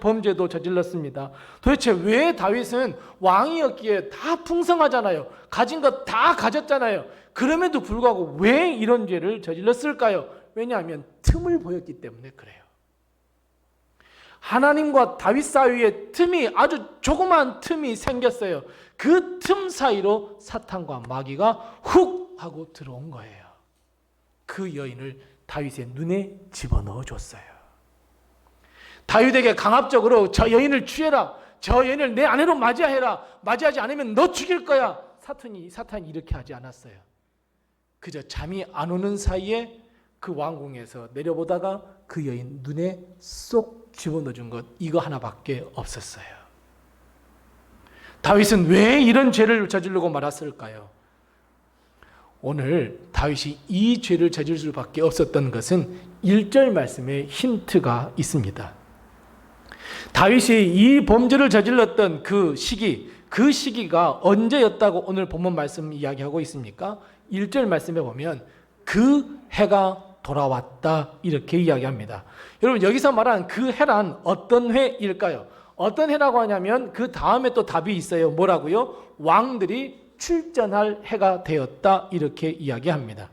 범죄도 저질렀습니다. 도대체 왜 다윗은 왕이었기에 다 풍성하잖아요. 가진 것 다 가졌잖아요. 그럼에도 불구하고 왜 이런 죄를 저질렀을까요? 왜냐하면 틈을 보였기 때문에 그래요. 하나님과 다윗 사이에 틈이 아주 조그마한 틈이 생겼어요. 그 틈 사이로 사탄과 마귀가 훅 하고 들어온 거예요. 그 여인을 다윗의 눈에 집어넣어 줬어요. 다윗에게 강압적으로 저 여인을 취해라. 저 여인을 내 아내로 맞이해라. 맞이하지 않으면 너 죽일 거야. 사탄이 이렇게 하지 않았어요. 그저 잠이 안 오는 사이에 그 왕궁에서 내려보다가 그 여인 눈에 쏙 집어넣어준 것 이거 하나밖에 없었어요. 다윗은 왜 이런 죄를 저지르고 말았을까요? 오늘 다윗이 이 죄를 저질 수밖에 없었던 것은 1절 말씀에 힌트가 있습니다. 다윗이 이 범죄를 저질렀던 그 시기가 언제였다고 오늘 본문 말씀 이야기하고 있습니까? 1절 말씀에 보면 그 해가 돌아왔다 이렇게 이야기합니다. 여러분 여기서 말하는 그 해란 어떤 해일까요? 어떤 해라고 하냐면 그 다음에 또 답이 있어요. 뭐라고요? 왕들이 출전할 해가 되었다 이렇게 이야기합니다.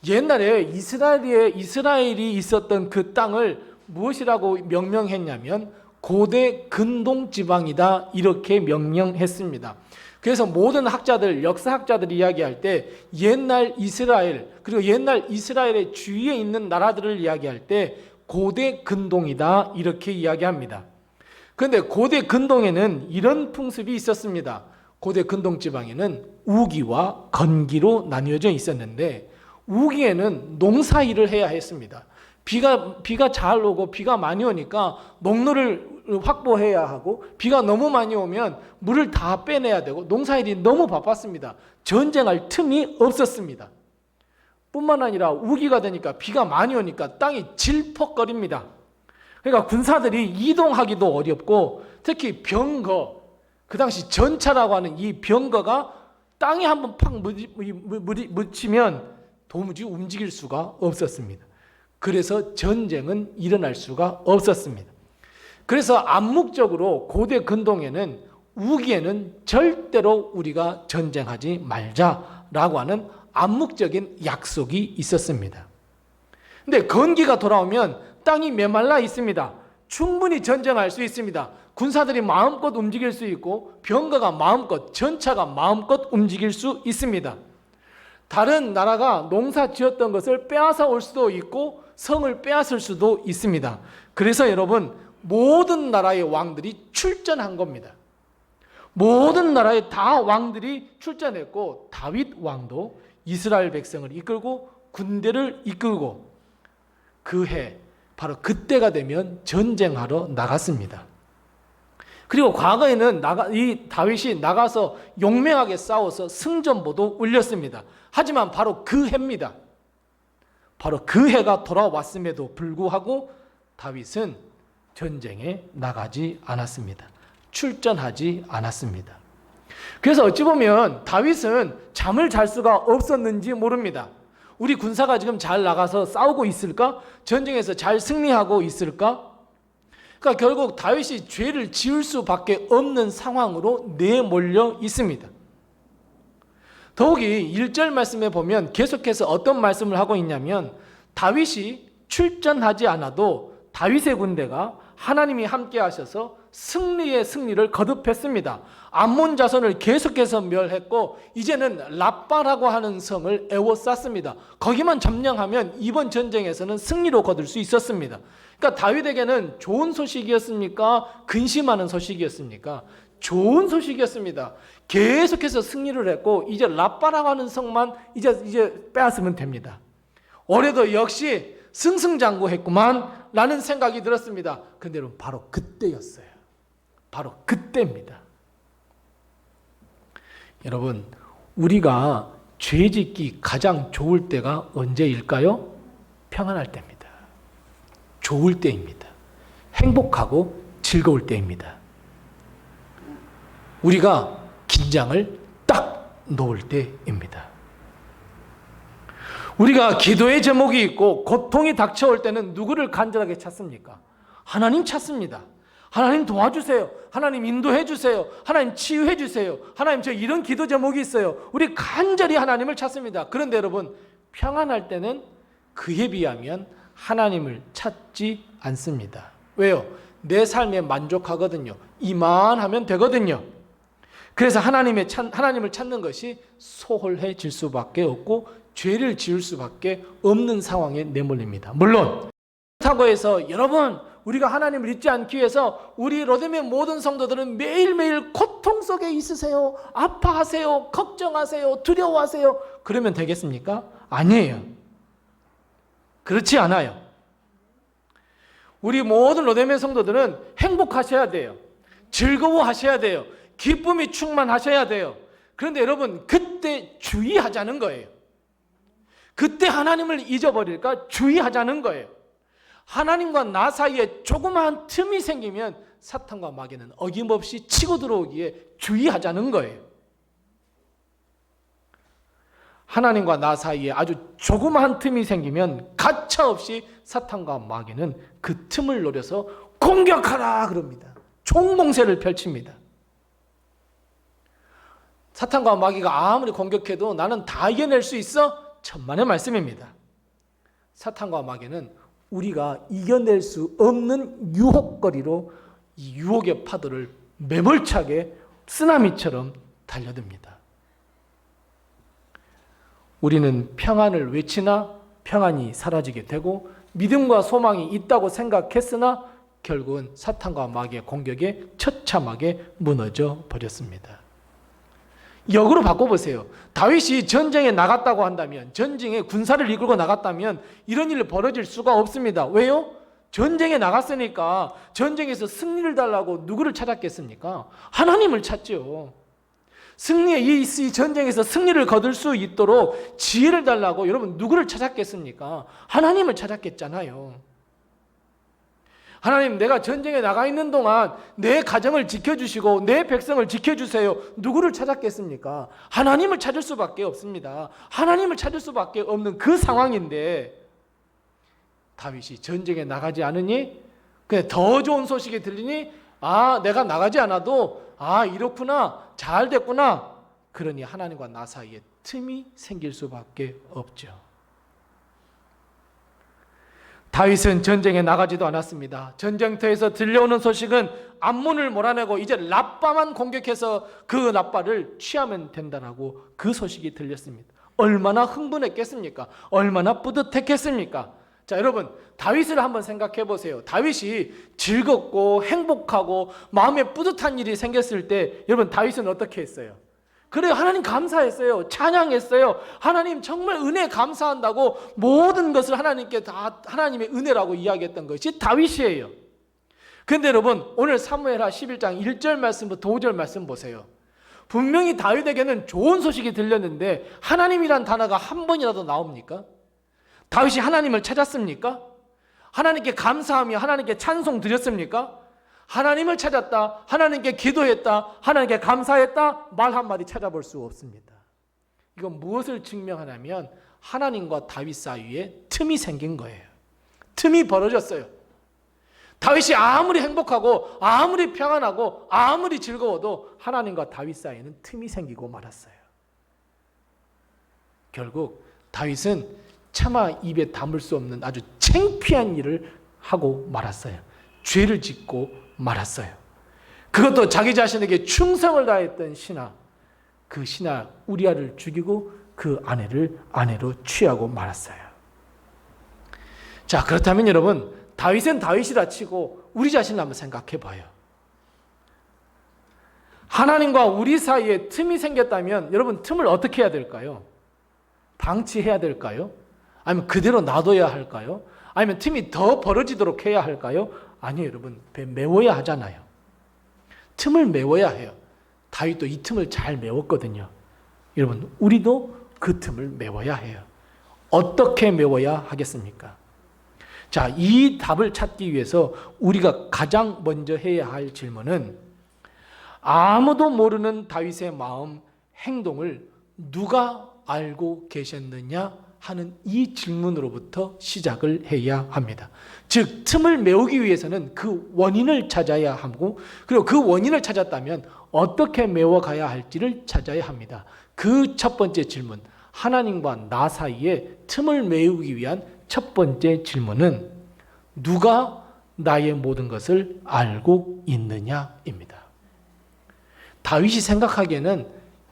옛날에 이스라엘이 있었던 그 땅을 무엇이라고 명명했냐면 고대 근동 지방이다 이렇게 명명했습니다. 그래서 모든 학자들, 역사학자들이 이야기할 때 옛날 이스라엘 그리고 옛날 이스라엘의 주위에 있는 나라들을 이야기할 때 고대 근동이다 이렇게 이야기합니다. 그런데 고대 근동에는 이런 풍습이 있었습니다. 고대 근동 지방에는 우기와 건기로 나뉘어져 있었는데 우기에는 농사일을 해야 했습니다. 비가 잘 오고 비가 많이 오니까 농로를 확보해야 하고 비가 너무 많이 오면 물을 다 빼내야 되고 농사일이 너무 바빴습니다. 전쟁할 틈이 없었습니다. 뿐만 아니라 우기가 되니까 비가 많이 오니까 땅이 질퍽거립니다. 그러니까 군사들이 이동하기도 어렵고 특히 병거, 그 당시 전차라고 하는 이 병거가 땅에 한번 팍 묻히면 도무지 움직일 수가 없었습니다. 그래서 전쟁은 일어날 수가 없었습니다. 그래서 암묵적으로 고대 근동에는 우기에는 절대로 우리가 전쟁하지 말자라고 하는 암묵적인 약속이 있었습니다. 근데 건기가 돌아오면 땅이 메말라 있습니다. 충분히 전쟁할 수 있습니다. 군사들이 마음껏 움직일 수 있고 병거가 마음껏, 전차가 마음껏 움직일 수 있습니다. 다른 나라가 농사 지었던 것을 빼앗아 올 수도 있고 성을 빼앗을 수도 있습니다. 그래서 여러분 모든 나라의 왕들이 출전한 겁니다. 모든 나라의 다 왕들이 출전했고 다윗 왕도 이스라엘 백성을 이끌고 군대를 이끌고 그 해 바로 그때가 되면 전쟁하러 나갔습니다. 그리고 과거에는 이 다윗이 나가서 용맹하게 싸워서 승전보도 울렸습니다. 하지만 바로 그 해입니다. 바로 그 해가 돌아왔음에도 불구하고 다윗은 전쟁에 나가지 않았습니다. 출전하지 않았습니다. 그래서 어찌 보면 다윗은 잠을 잘 수가 없었는지 모릅니다. 우리 군사가 지금 잘 나가서 싸우고 있을까? 전쟁에서 잘 승리하고 있을까? 그러니까 결국 다윗이 죄를 지을 수밖에 없는 상황으로 내몰려 있습니다. 더욱이 1절 말씀에 보면 계속해서 어떤 말씀을 하고 있냐면 다윗이 출전하지 않아도 다윗의 군대가 하나님이 함께 하셔서 승리의 승리를 거듭했습니다. 암몬 자손을 계속해서 멸했고 이제는 랍바라고 하는 성을 에워쌌습니다. 거기만 점령하면 이번 전쟁에서는 승리로 거둘 수 있었습니다. 그러니까 다윗에게는 좋은 소식이었습니까? 근심하는 소식이었습니까? 좋은 소식이었습니다. 계속해서 승리를 했고 이제 랍바라고 하는 성만 이제 빼앗으면 됩니다. 올해도 역시 승승장구했구만 라는 생각이 들었습니다. 그런데 여러분 바로 그때였어요. 바로 그때입니다. 여러분 우리가 죄짓기 가장 좋을 때가 언제일까요? 평안할 때입니다. 좋을 때입니다. 행복하고 즐거울 때입니다. 우리가 긴장을 딱 놓을 때입니다. 우리가 기도의 제목이 있고 고통이 닥쳐올 때는 누구를 간절하게 찾습니까? 하나님 찾습니다. 하나님 도와주세요. 하나님 인도해 주세요. 하나님 치유해 주세요. 하나님 저 이런 기도 제목이 있어요. 우리 간절히 하나님을 찾습니다. 그런데 여러분 평안할 때는 그에 비하면 하나님을 찾지 않습니다. 왜요? 내 삶에 만족하거든요. 이만하면 되거든요. 그래서 하나님을 찾는 것이 소홀해질 수밖에 없고 죄를 지을 수밖에 없는 상황에 내몰립니다. 물론 그렇다고 해서 여러분 우리가 하나님을 잊지 않기 위해서 우리 로뎀의 모든 성도들은 매일매일 고통 속에 있으세요. 아파하세요. 걱정하세요. 두려워하세요. 그러면 되겠습니까? 아니에요. 그렇지 않아요. 우리 모든 로뎀의 성도들은 행복하셔야 돼요. 즐거워하셔야 돼요. 기쁨이 충만하셔야 돼요. 그런데 여러분 그때 주의하자는 거예요. 그때 하나님을 잊어버릴까 주의하자는 거예요. 하나님과 나 사이에 조그마한 틈이 생기면 사탄과 마귀는 어김없이 치고 들어오기에 주의하자는 거예요. 하나님과 나 사이에 아주 조그마한 틈이 생기면 가차없이 사탄과 마귀는 그 틈을 노려서 공격하라 그럽니다. 총공세를 펼칩니다. 사탄과 마귀가 아무리 공격해도 나는 다 이겨낼 수 있어? 천만의 말씀입니다. 사탄과 마귀는 우리가 이겨낼 수 없는 유혹거리로 이 유혹의 파도를 매몰차게 쓰나미처럼 달려듭니다. 우리는 평안을 외치나 평안이 사라지게 되고 믿음과 소망이 있다고 생각했으나 결국은 사탄과 마귀의 공격에 처참하게 무너져 버렸습니다. 역으로 바꿔보세요. 다윗이 전쟁에 나갔다고 한다면, 전쟁에 군사를 이끌고 나갔다면 이런 일이 벌어질 수가 없습니다. 왜요? 전쟁에 나갔으니까 전쟁에서 승리를 달라고 누구를 찾았겠습니까? 하나님을 찾죠. 이 전쟁에서 승리를 거둘 수 있도록 지혜를 달라고 여러분 누구를 찾았겠습니까? 하나님을 찾았겠잖아요. 하나님, 내가 전쟁에 나가 있는 동안 내 가정을 지켜주시고 내 백성을 지켜주세요. 누구를 찾았겠습니까? 하나님을 찾을 수밖에 없습니다. 하나님을 찾을 수밖에 없는 그 상황인데 다윗이 전쟁에 나가지 않으니 그냥 더 좋은 소식이 들리니 내가 나가지 않아도 이렇구나, 잘 됐구나. 그러니 하나님과 나 사이에 틈이 생길 수밖에 없죠. 다윗은 전쟁에 나가지도 않았습니다. 전쟁터에서 들려오는 소식은 암몬을 몰아내고 이제 랍바만 공격해서 그 랍바를 취하면 된다라고 그 소식이 들렸습니다. 얼마나 흥분했겠습니까? 얼마나 뿌듯했겠습니까? 자, 여러분, 다윗을 한번 생각해 보세요. 다윗이 즐겁고 행복하고 마음에 뿌듯한 일이 생겼을 때 여러분 다윗은 어떻게 했어요? 그래요. 하나님 감사했어요. 찬양했어요. 하나님 정말 은혜 감사한다고 모든 것을 하나님께 다 하나님의 은혜라고 이야기했던 것이 다윗이에요. 그런데 여러분 오늘 사무엘하 11장 1절 말씀부터 5절 말씀 보세요. 분명히 다윗에게는 좋은 소식이 들렸는데 하나님이란 단어가 한 번이라도 나옵니까? 다윗이 하나님을 찾았습니까? 하나님께 감사하며 하나님께 찬송 드렸습니까? 하나님을 찾았다, 하나님께 기도했다, 하나님께 감사했다, 말 한마디 찾아볼 수 없습니다. 이건 무엇을 증명하냐면 하나님과 다윗 사이에 틈이 생긴 거예요. 틈이 벌어졌어요. 다윗이 아무리 행복하고 아무리 평안하고 아무리 즐거워도 하나님과 다윗 사이에는 틈이 생기고 말았어요. 결국 다윗은 차마 입에 담을 수 없는 아주 창피한 일을 하고 말았어요. 죄를 짓고 말았어요. 그것도 자기 자신에게 충성을 다했던 신하, 그 신하 우리아를 죽이고 그 아내를 아내로 취하고 말았어요. 자, 그렇다면 여러분, 다윗은 다윗이라 치고 우리 자신을 한번 생각해 봐요. 하나님과 우리 사이에 틈이 생겼다면 여러분, 틈을 어떻게 해야 될까요? 방치해야 될까요? 아니면 그대로 놔둬야 할까요? 아니면 틈이 더 벌어지도록 해야 할까요? 아니요, 여러분, 메워야 하잖아요. 틈을 메워야 해요. 다윗도 이 틈을 잘 메웠거든요. 여러분, 우리도 그 틈을 메워야 해요. 어떻게 메워야 하겠습니까? 자, 이 답을 찾기 위해서 우리가 가장 먼저 해야 할 질문은 아무도 모르는 다윗의 마음, 행동을 누가 알고 계셨느냐 하는 이 질문으로부터 시작을 해야 합니다. 즉, 틈을 메우기 위해서는 그 원인을 찾아야 하고, 그리고 그 원인을 찾았다면 어떻게 메워가야 할지를 찾아야 합니다. 그 첫 번째 질문, 하나님과 나 사이에 틈을 메우기 위한 첫 번째 질문은 누가 나의 모든 것을 알고 있느냐입니다. 다윗이 생각하기에는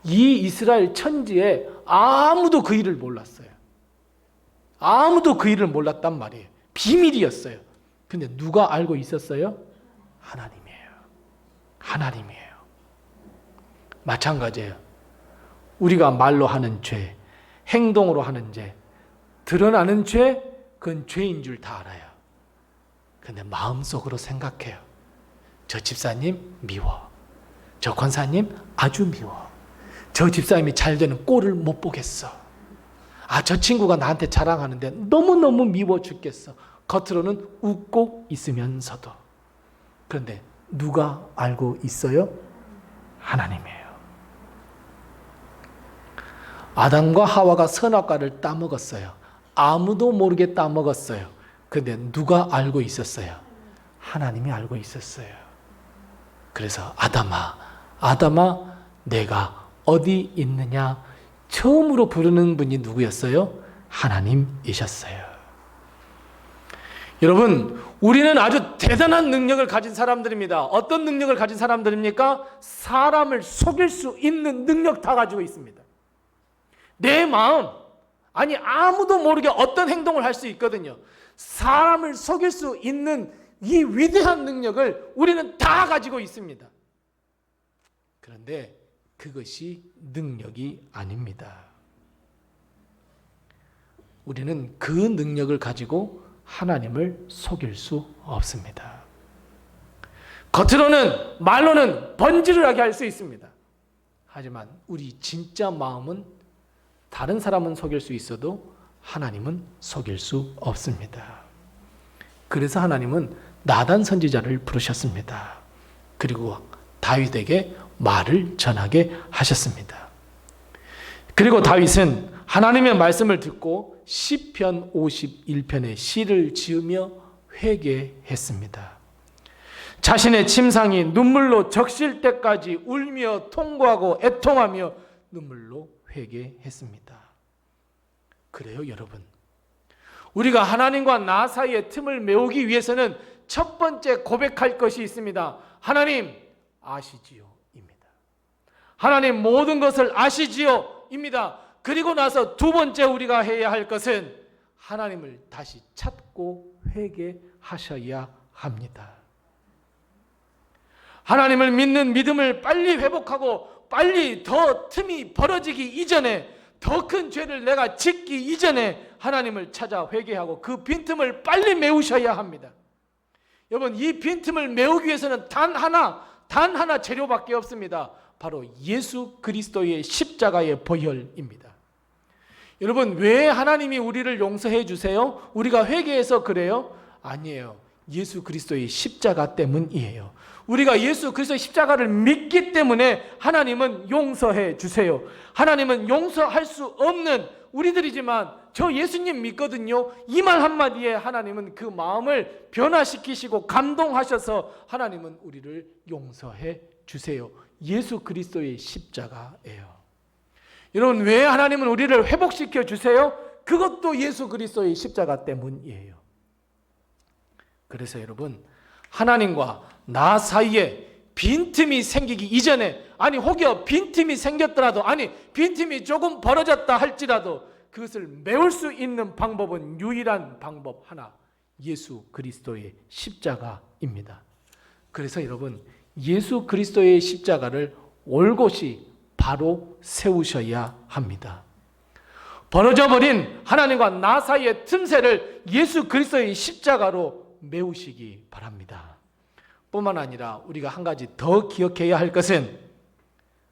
이 이스라엘 천지에 아무도 그 일을 몰랐어요. 아무도 그 일을 몰랐단 말이에요. 비밀이었어요. 근데 누가 알고 있었어요? 하나님이에요. 하나님이에요. 마찬가지예요. 우리가 말로 하는 죄, 행동으로 하는 죄, 드러나는 죄, 그건 죄인 줄 다 알아요. 근데 마음속으로 생각해요. 저 집사님 미워. 저 권사님 아주 미워. 저 집사님이 잘 되는 꼴을 못 보겠어. 아, 저 친구가 나한테 자랑하는데 너무너무 미워 죽겠어. 겉으로는 웃고 있으면서도. 그런데 누가 알고 있어요? 하나님이에요. 아담과 하와가 선악과를 따먹었어요. 아무도 모르게 따먹었어요. 그런데 누가 알고 있었어요? 하나님이 알고 있었어요. 그래서 아담아 내가 어디 있느냐 처음으로 부르는 분이 누구였어요? 하나님이셨어요. 여러분, 우리는 아주 대단한 능력을 가진 사람들입니다. 어떤 능력을 가진 사람들입니까? 사람을 속일 수 있는 능력 다 가지고 있습니다. 내 마음, 아니 아무도 모르게 어떤 행동을 할 수 있거든요. 사람을 속일 수 있는 이 위대한 능력을 우리는 다 가지고 있습니다. 그런데 그것이 능력이 아닙니다. 우리는 그 능력을 가지고 하나님을 속일 수 없습니다. 겉으로는, 말로는 번지르르하게 할 수 있습니다. 하지만 우리 진짜 마음은 다른 사람은 속일 수 있어도 하나님은 속일 수 없습니다. 그래서 하나님은 나단 선지자를 부르셨습니다. 그리고 다윗에게 말을 전하게 하셨습니다. 그리고 다윗은 하나님의 말씀을 듣고 시편 51편의 시를 지으며 회개했습니다. 자신의 침상이 눈물로 적실 때까지 울며 통고하고 애통하며 눈물로 회개했습니다. 그래요, 여러분. 우리가 하나님과 나 사이의 틈을 메우기 위해서는 첫 번째 고백할 것이 있습니다. 하나님 아시지요 입니다. 하나님 모든 것을 아시지요 입니다. 그리고 나서 두 번째 우리가 해야 할 것은 하나님을 다시 찾고 회개하셔야 합니다. 하나님을 믿는 믿음을 빨리 회복하고 빨리 더 틈이 벌어지기 이전에, 더 큰 죄를 내가 짓기 이전에 하나님을 찾아 회개하고 그 빈틈을 빨리 메우셔야 합니다. 여러분, 이 빈틈을 메우기 위해서는 단 하나 재료밖에 없습니다. 바로 예수 그리스도의 십자가의 보혈입니다. 여러분, 왜 하나님이 우리를 용서해 주세요? 우리가 회개해서 그래요? 아니에요. 예수 그리스도의 십자가 때문이에요. 우리가 예수 그리스도의 십자가를 믿기 때문에 하나님은 용서해 주세요. 하나님은 용서할 수 없는 우리들이지만 저 예수님 믿거든요. 이 말 한마디에 하나님은 그 마음을 변화시키시고 감동하셔서 하나님은 우리를 용서해 주세요. 예수 그리스도의 십자가예요. 여러분, 왜 하나님은 우리를 회복시켜 주세요? 그것도 예수 그리스도의 십자가 때문이에요. 그래서 여러분, 하나님과 나 사이에 빈틈이 생기기 이전에, 아니 혹여 빈틈이 생겼더라도, 아니 빈틈이 조금 벌어졌다 할지라도 그것을 메울 수 있는 방법은 유일한 방법 하나, 예수 그리스도의 십자가입니다. 그래서 여러분, 예수 그리스도의 십자가를 올곧이 바로 세우셔야 합니다. 벌어져버린 하나님과 나 사이의 틈새를 예수 그리스도의 십자가로 메우시기 바랍니다. 뿐만 아니라 우리가 한 가지 더 기억해야 할 것은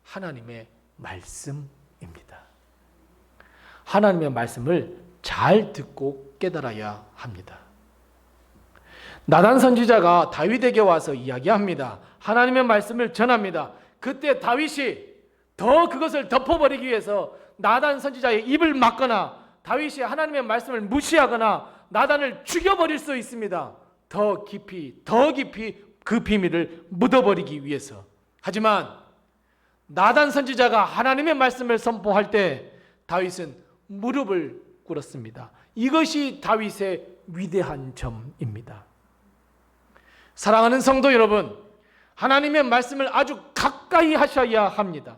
하나님의 말씀입니다. 하나님의 말씀을 잘 듣고 깨달아야 합니다. 나단 선지자가 다윗에게 와서 이야기합니다. 하나님의 말씀을 전합니다. 그때 다윗이 더 그것을 덮어버리기 위해서 나단 선지자의 입을 막거나 다윗이 하나님의 말씀을 무시하거나 나단을 죽여버릴 수 있습니다. 더 깊이 그 비밀을 묻어버리기 위해서. 하지만 나단 선지자가 하나님의 말씀을 선포할 때 다윗은 무릎을 꿇었습니다. 이것이 다윗의 위대한 점입니다. 사랑하는 성도 여러분, 하나님의 말씀을 아주 가까이 하셔야 합니다.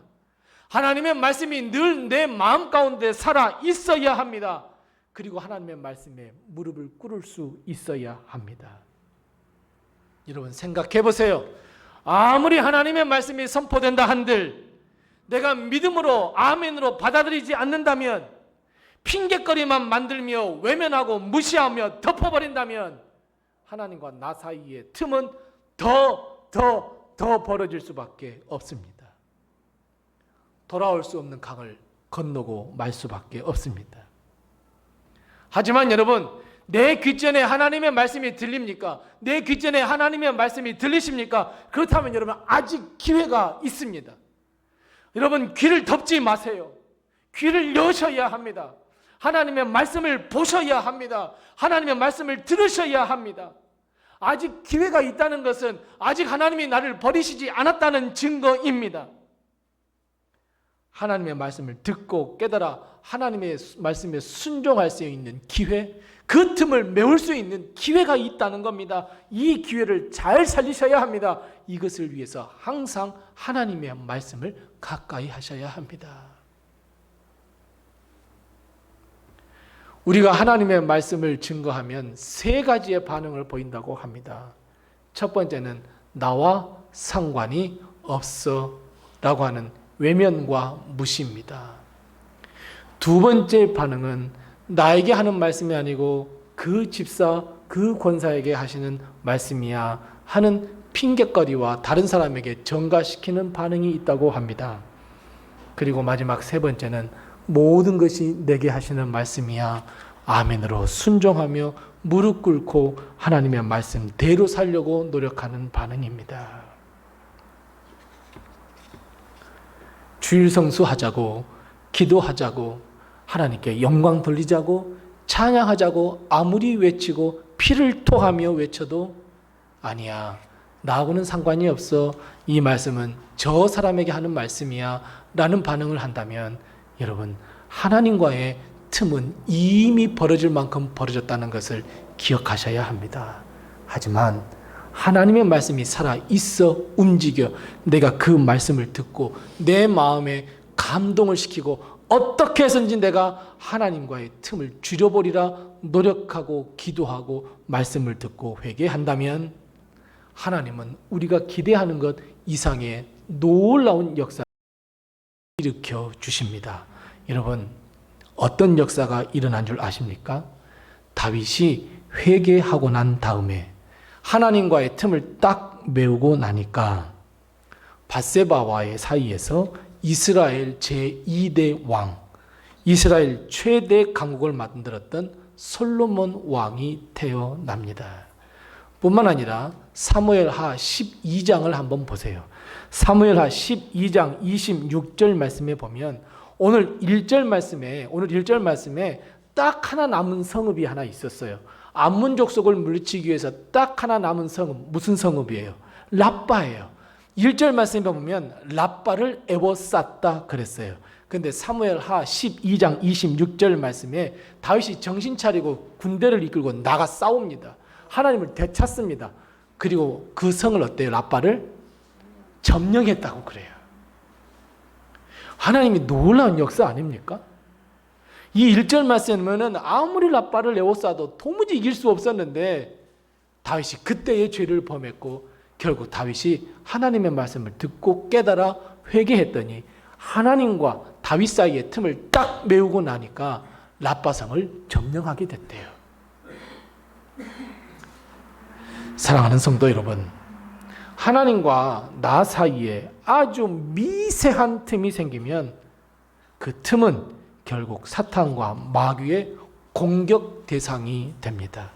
하나님의 말씀이 늘 내 마음 가운데 살아 있어야 합니다. 그리고 하나님의 말씀에 무릎을 꿇을 수 있어야 합니다. 여러분, 생각해 보세요. 아무리 하나님의 말씀이 선포된다 한들 내가 믿음으로 아멘으로 받아들이지 않는다면, 핑계거리만 만들며 외면하고 무시하며 덮어버린다면 하나님과 나 사이의 틈은 더 벌어질 수밖에 없습니다. 돌아올 수 없는 강을 건너고 말 수밖에 없습니다. 하지만 여러분, 내 귓전에 하나님의 말씀이 들립니까? 내 귓전에 하나님의 말씀이 들리십니까? 그렇다면 여러분, 아직 기회가 있습니다. 여러분, 귀를 덮지 마세요. 귀를 여셔야 합니다. 하나님의 말씀을 보셔야 합니다. 하나님의 말씀을 들으셔야 합니다. 아직 기회가 있다는 것은 아직 하나님이 나를 버리시지 않았다는 증거입니다. 하나님의 말씀을 듣고 깨달아 하나님의 말씀에 순종할 수 있는 기회, 그 틈을 메울 수 있는 기회가 있다는 겁니다. 이 기회를 잘 살리셔야 합니다. 이것을 위해서 항상 하나님의 말씀을 가까이 하셔야 합니다. 우리가 하나님의 말씀을 증거하면 세 가지의 반응을 보인다고 합니다. 첫 번째는 나와 상관이 없어 라고 하는 외면과 무시입니다. 두 번째 반응은 나에게 하는 말씀이 아니고 그 집사, 그 권사에게 하시는 말씀이야 하는 핑계거리와 다른 사람에게 전가시키는 반응이 있다고 합니다. 그리고 마지막 세 번째는 모든 것이 내게 하시는 말씀이야 아멘으로 순종하며 무릎 꿇고 하나님의 말씀대로 살려고 노력하는 반응입니다. 주일 성수하자고, 기도하자고, 하나님께 영광 돌리자고, 찬양하자고 아무리 외치고 피를 토하며 외쳐도 아니야, 나하고는 상관이 없어, 이 말씀은 저 사람에게 하는 말씀이야 라는 반응을 한다면 여러분, 하나님과의 틈은 이미 벌어질 만큼 벌어졌다는 것을 기억하셔야 합니다. 하지만 하나님의 말씀이 살아있어 움직여 내가 그 말씀을 듣고 내 마음에 감동을 시키고 어떻게 해서든지 내가 하나님과의 틈을 줄여버리라 노력하고 기도하고 말씀을 듣고 회개한다면 하나님은 우리가 기대하는 것 이상의 놀라운 역사를 일으켜 주십니다. 여러분, 어떤 역사가 일어난 줄 아십니까? 다윗이 회개하고 난 다음에 하나님과의 틈을 딱 메우고 나니까 밧세바와의 사이에서 이스라엘 제2대 왕, 이스라엘 최대 강국을 만들었던 솔로몬 왕이 태어납니다. 뿐만 아니라 사무엘하 12장을 한번 보세요. 사무엘하 12장 26절 말씀에 보면 오늘 1절 말씀에 딱 하나 남은 성읍이 하나 있었어요. 암몬 족속을 물리치기 위해서 딱 하나 남은 성읍, 무슨 성읍이에요? 랍바예요. 1절 말씀에 보면 랍바를 에워쌌다 그랬어요. 근데 사무엘하 12장 26절 말씀에 다윗이 정신 차리고 군대를 이끌고 나가 싸웁니다. 하나님을 되찾습니다. 그리고 그 성을 어때요? 랍바를 점령했다고 그래요. 하나님이 놀라운 역사 아닙니까? 이 1절 말씀에 보면 아무리 랍바를 에워싸도 도무지 이길 수 없었는데 다윗이 그때의 죄를 범했고 결국 다윗이 하나님의 말씀을 듣고 깨달아 회개했더니 하나님과 다윗 사이의 틈을 딱 메우고 나니까 랍바성을 점령하게 됐대요. 사랑하는 성도 여러분, 하나님과 나 사이에 아주 미세한 틈이 생기면 그 틈은 결국 사탄과 마귀의 공격 대상이 됩니다.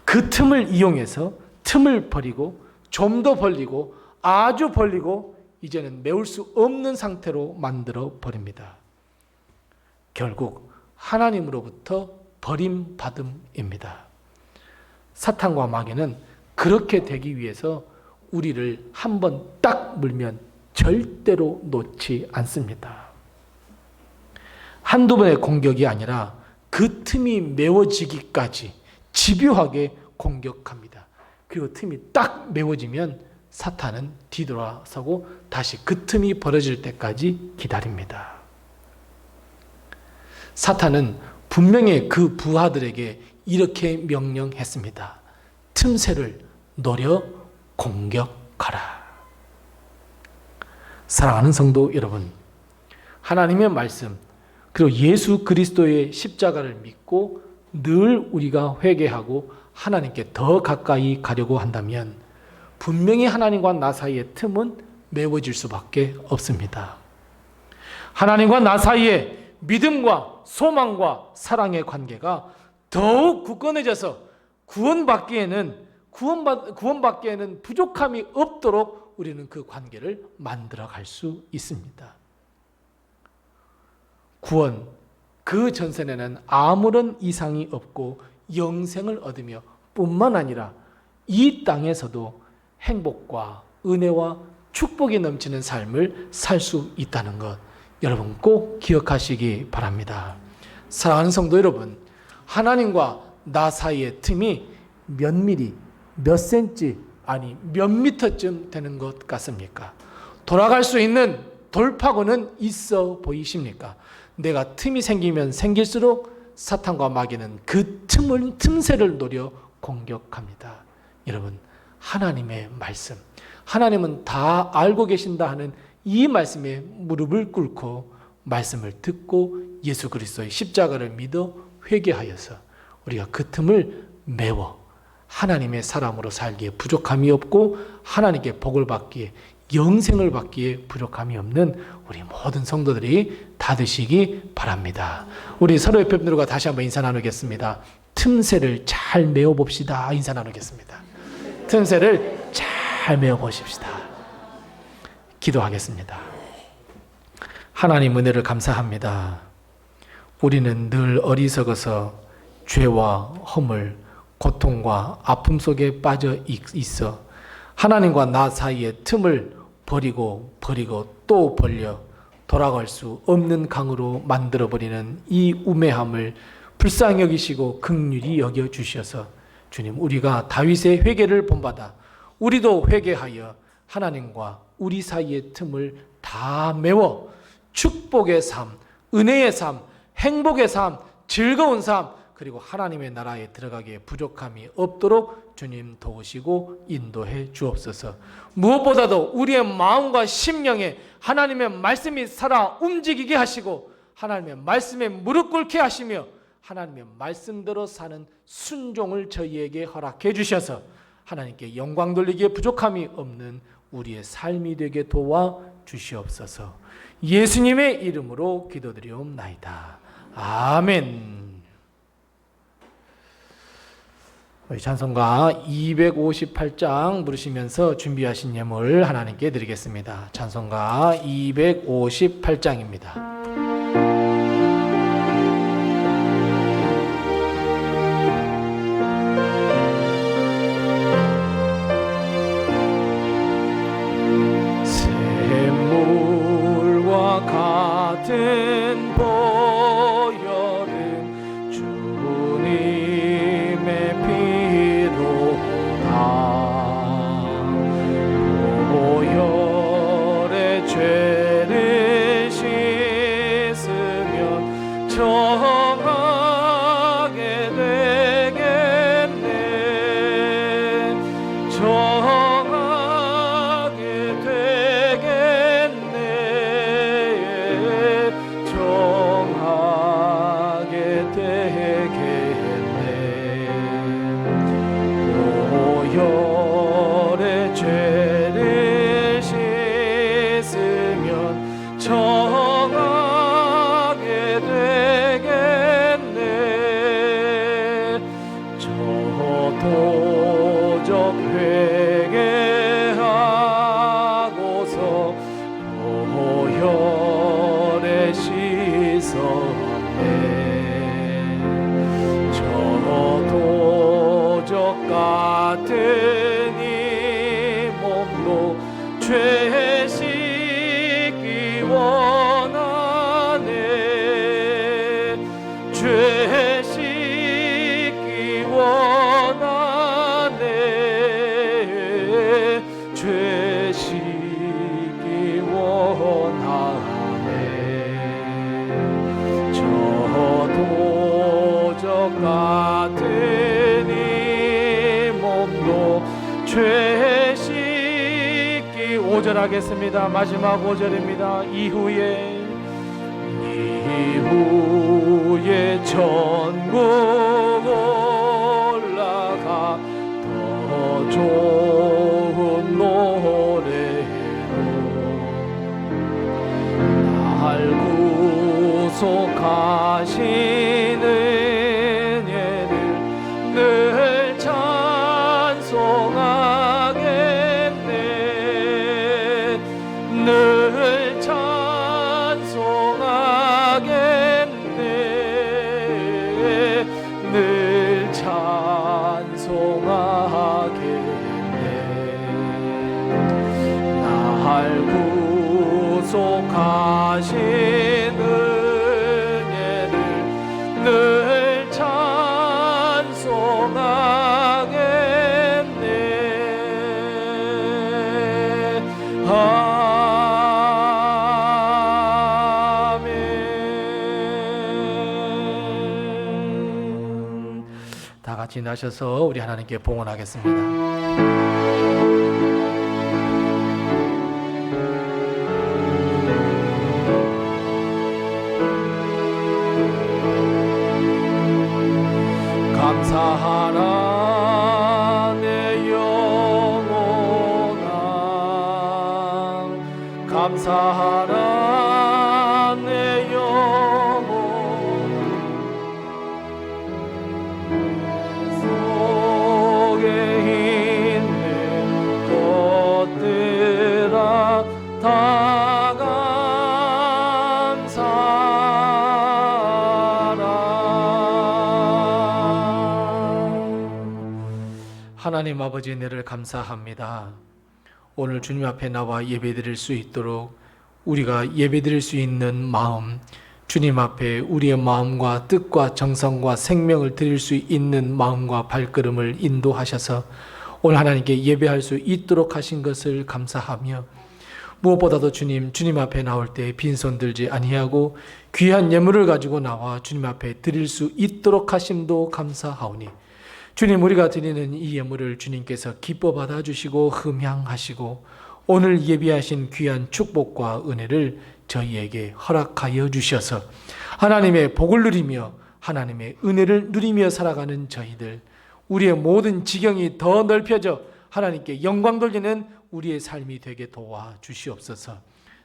그 틈을 이용해서 틈을 벌이고 좀 더 벌리고 아주 벌리고 이제는 메울 수 없는 상태로 만들어 버립니다. 결국 하나님으로부터 버림받음입니다. 사탄과 마귀는 그렇게 되기 위해서 우리를 한번 딱 물면 절대로 놓지 않습니다. 한두 번의 공격이 아니라 그 틈이 메워지기까지 집요하게 공격합니다. 그리고 틈이 딱 메워지면 사탄은 뒤돌아서고 다시 그 틈이 벌어질 때까지 기다립니다. 사탄은 분명히 그 부하들에게 이렇게 명령했습니다. 틈새를 노려 공격하라. 사랑하는 성도 여러분, 하나님의 말씀 그리고 예수 그리스도의 십자가를 믿고 늘 우리가 회개하고 하나님께 더 가까이 가려고 한다면 분명히 하나님과 나 사이의 틈은 메워질 수밖에 없습니다. 하나님과 나 사이에 믿음과 소망과 사랑의 관계가 더욱 굳건해져서 구원받기에는 부족함이 없도록 우리는 그 관계를 만들어 갈 수 있습니다. 구원, 그 전선에는 아무런 이상이 없고 영생을 얻으며 뿐만 아니라 이 땅에서도 행복과 은혜와 축복이 넘치는 삶을 살 수 있다는 것 여러분 꼭 기억하시기 바랍니다. 사랑하는 성도 여러분, 하나님과 나 사이의 틈이 몇 미리, 몇 센치, 아니 몇 미터쯤 되는 것 같습니까? 돌아갈 수 있는 돌파구는 있어 보이십니까? 내가 틈이 생기면 생길수록 사탄과 마귀는 그 틈새를 노려 공격합니다. 여러분, 하나님의 말씀, 하나님은 다 알고 계신다 하는 이 말씀에 무릎을 꿇고 말씀을 듣고 예수 그리스도의 십자가를 믿어 회개하여서 우리가 그 틈을 메워 하나님의 사람으로 살기에 부족함이 없고 하나님께 복을 받기에 영생을 받기에 부족함이 없는 우리 모든 성도들이 다 되시기 바랍니다. 우리 서로의 편들과 다시 한번 인사 나누겠습니다. 틈새를 잘 메워 봅시다. 인사 나누겠습니다. 틈새를 잘 메워 보십시다. 기도하겠습니다. 하나님 은혜를 감사합니다. 우리는 늘 어리석어서 죄와 허물, 고통과 아픔 속에 빠져 있어 하나님과 나 사이의 틈을 버리고 또 벌려 돌아갈 수 없는 강으로 만들어버리는 이 우매함을 불쌍히 여기시고 긍휼히 여겨주셔서 주님, 우리가 다윗의 회개를 본받아 우리도 회개하여 하나님과 우리 사이의 틈을 다 메워 축복의 삶, 은혜의 삶, 행복의 삶, 즐거운 삶, 그리고 하나님의 나라에 들어가기에 부족함이 없도록 주님 도우시고 인도해 주옵소서. 무엇보다도 우리의 마음과 심령에 하나님의 말씀이 살아 움직이게 하시고 하나님의 말씀에 무릎 꿇게 하시며 하나님의 말씀대로 사는 순종을 저희에게 허락해 주셔서 하나님께 영광 돌리기에 부족함이 없는 우리의 삶이 되게 도와 주시옵소서. 예수님의 이름으로 기도드리옵나이다. 아멘. 우리 찬송가 258장 부르시면서 준비하신 예물 하나님께 드리겠습니다. 찬송가 258장입니다. 샘물과 같은 보혈은 주님의 피로다. 보혈의 죄를 씻으면 정하게 되겠네. 정하게 되겠네. 정하게 되겠네. 보혈의 죄를 씻으면 정하게 되겠네. 저도적 회개하고서 보혈에 씻었네. 저도적 같은 이 몸도 죄 씻기 원하네. 죄 씻기 원하네. 죄 씻기 원하네. 저도적 같은 이 몸도 죄 씻기 5절 하겠습니다. 마지막 5절입니다. 이후에 천국 올라가 더 좋은 노래로 날 구속하시는 예를 늘 찬송하겠네. 늘 찬송하겠네. 늘 찬송하겠네. 날 구속하시는 예를 늘 찬송하겠네. 아멘. 다 같이 나셔서 우리 하나님께 봉헌하겠습니다. 감사하라 내 영혼아. 감사하라 내 영혼. 속에 있는 것들아 다 하나님 아버지 은혜를 감사합니다. 오늘 주님 앞에 나와 예배드릴 수 있도록 우리가 예배드릴 수 있는 마음, 주님 앞에 우리의 마음과 뜻과 정성과 생명을 드릴 수 있는 마음과 발걸음을 인도하셔서 오늘 하나님께 예배할 수 있도록 하신 것을 감사하며 무엇보다도 주님 앞에 나올 때 빈손 들지 아니하고 귀한 예물을 가지고 나와 주님 앞에 드릴 수 있도록 하심도 감사하오니 주님, 우리가 드리는 이 예물을 주님께서 기뻐 받아주시고 흠향하시고 오늘 예비하신 귀한 축복과 은혜를 저희에게 허락하여 주셔서 하나님의 복을 누리며 하나님의 은혜를 누리며 살아가는 저희들, 우리의 모든 지경이 더 넓혀져 하나님께 영광 돌리는 우리의 삶이 되게 도와주시옵소서.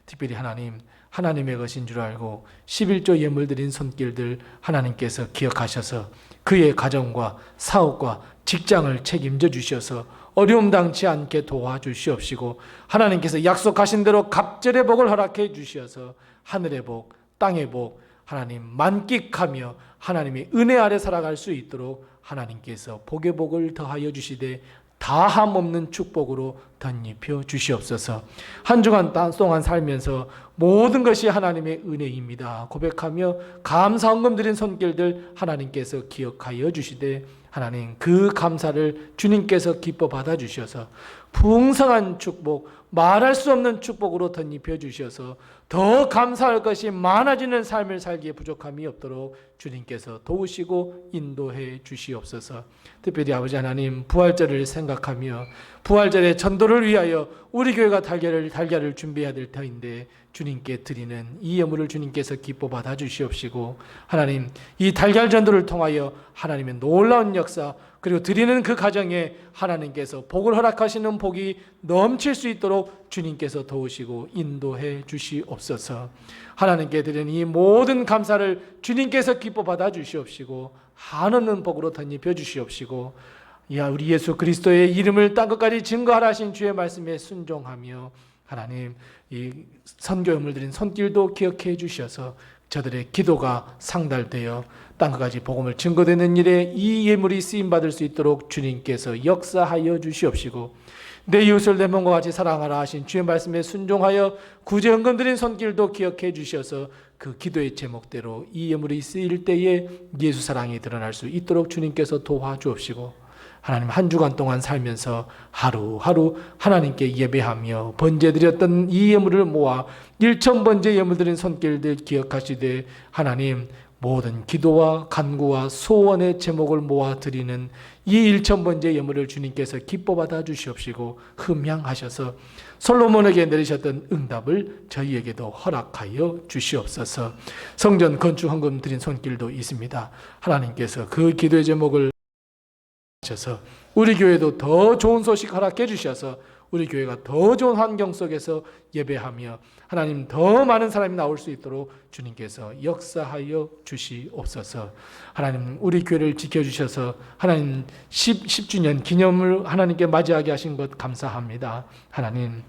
특별히 하나님의 것인 줄 알고 11조 예물 드린 손길들 하나님께서 기억하셔서 그의 가정과 사업과 직장을 책임져 주셔서 어려움 당치 않게 도와주시옵시고, 하나님께서 약속하신 대로 갑절의 복을 허락해 주셔서 하늘의 복, 땅의 복 하나님 만끽하며 하나님의 은혜 아래 살아갈 수 있도록 하나님께서 복의 복을 더하여 주시되 다함 없는 축복으로 덧입혀 주시옵소서. 한 주간 동안 살면서 모든 것이 하나님의 은혜입니다 고백하며 감사 헌금 드린 손길들 하나님께서 기억하여 주시되, 하나님 그 감사를 주님께서 기뻐 받아 주셔서 풍성한 축복, 말할 수 없는 축복으로 덧입혀 주셔서 더 감사할 것이 많아지는 삶을 살기에 부족함이 없도록 주님께서 도우시고 인도해 주시옵소서. 특별히 아버지 하나님, 부활절을 생각하며 부활절의 전도를 위하여 우리 교회가 달걀을 준비해야 될 터인데 주님께 드리는 이 예물을 주님께서 기뻐 받아 주시옵시고, 하나님 이 달걀 전도를 통하여 하나님의 놀라운 역사, 그리고 드리는 그 가정에 하나님께서 복을 허락하시는 복이 넘칠 수 있도록 주님께서 도우시고 인도해 주시옵소서. 하나님께 드리는 이 모든 감사를 주님께서 기뻐 받아 주시옵시고 한없는 복으로 덧입혀 주시옵시고, 우리 예수 그리스도의 이름을 땅끝까지 증거하라 하신 주의 말씀에 순종하며 하나님 이 선교염을 드린 손길도 기억해 주셔서 저들의 기도가 상달되어 땅끝까지 복음을 증거되는 일에 이 예물이 쓰임받을 수 있도록 주님께서 역사하여 주시옵시고, 내 이웃을 내 몸과 같이 사랑하라 하신 주의 말씀에 순종하여 구제 헌금 드린 손길도 기억해 주셔서 그 기도의 제목대로 이 예물이 쓰일 때에 예수 사랑이 드러날 수 있도록 주님께서 도와주옵시고, 하나님 한 주간 동안 살면서 하루하루 하나님께 예배하며 번제드렸던 이 예물을 모아 1,000번제 예물 드린 손길들 기억하시되, 하나님 모든 기도와 간구와 소원의 제목을 모아 드리는 이 1,000번제 예물을 주님께서 기뻐 받아 주시옵시고 흠양하셔서 솔로몬에게 내리셨던 응답을 저희에게도 허락하여 주시옵소서. 성전 건축 헌금 드린 손길도 있습니다. 하나님께서 그 기도의 제목을 하셔서 우리 교회도 더 좋은 소식 허락해 주셔서 우리 교회가 더 좋은 환경 속에서 예배하며 하나님 더 많은 사람이 나올 수 있도록 주님께서 역사하여 주시옵소서. 하나님 우리 교회를 지켜주셔서 하나님 10주년 기념을 하나님께 맞이하게 하신 것 감사합니다. 하나님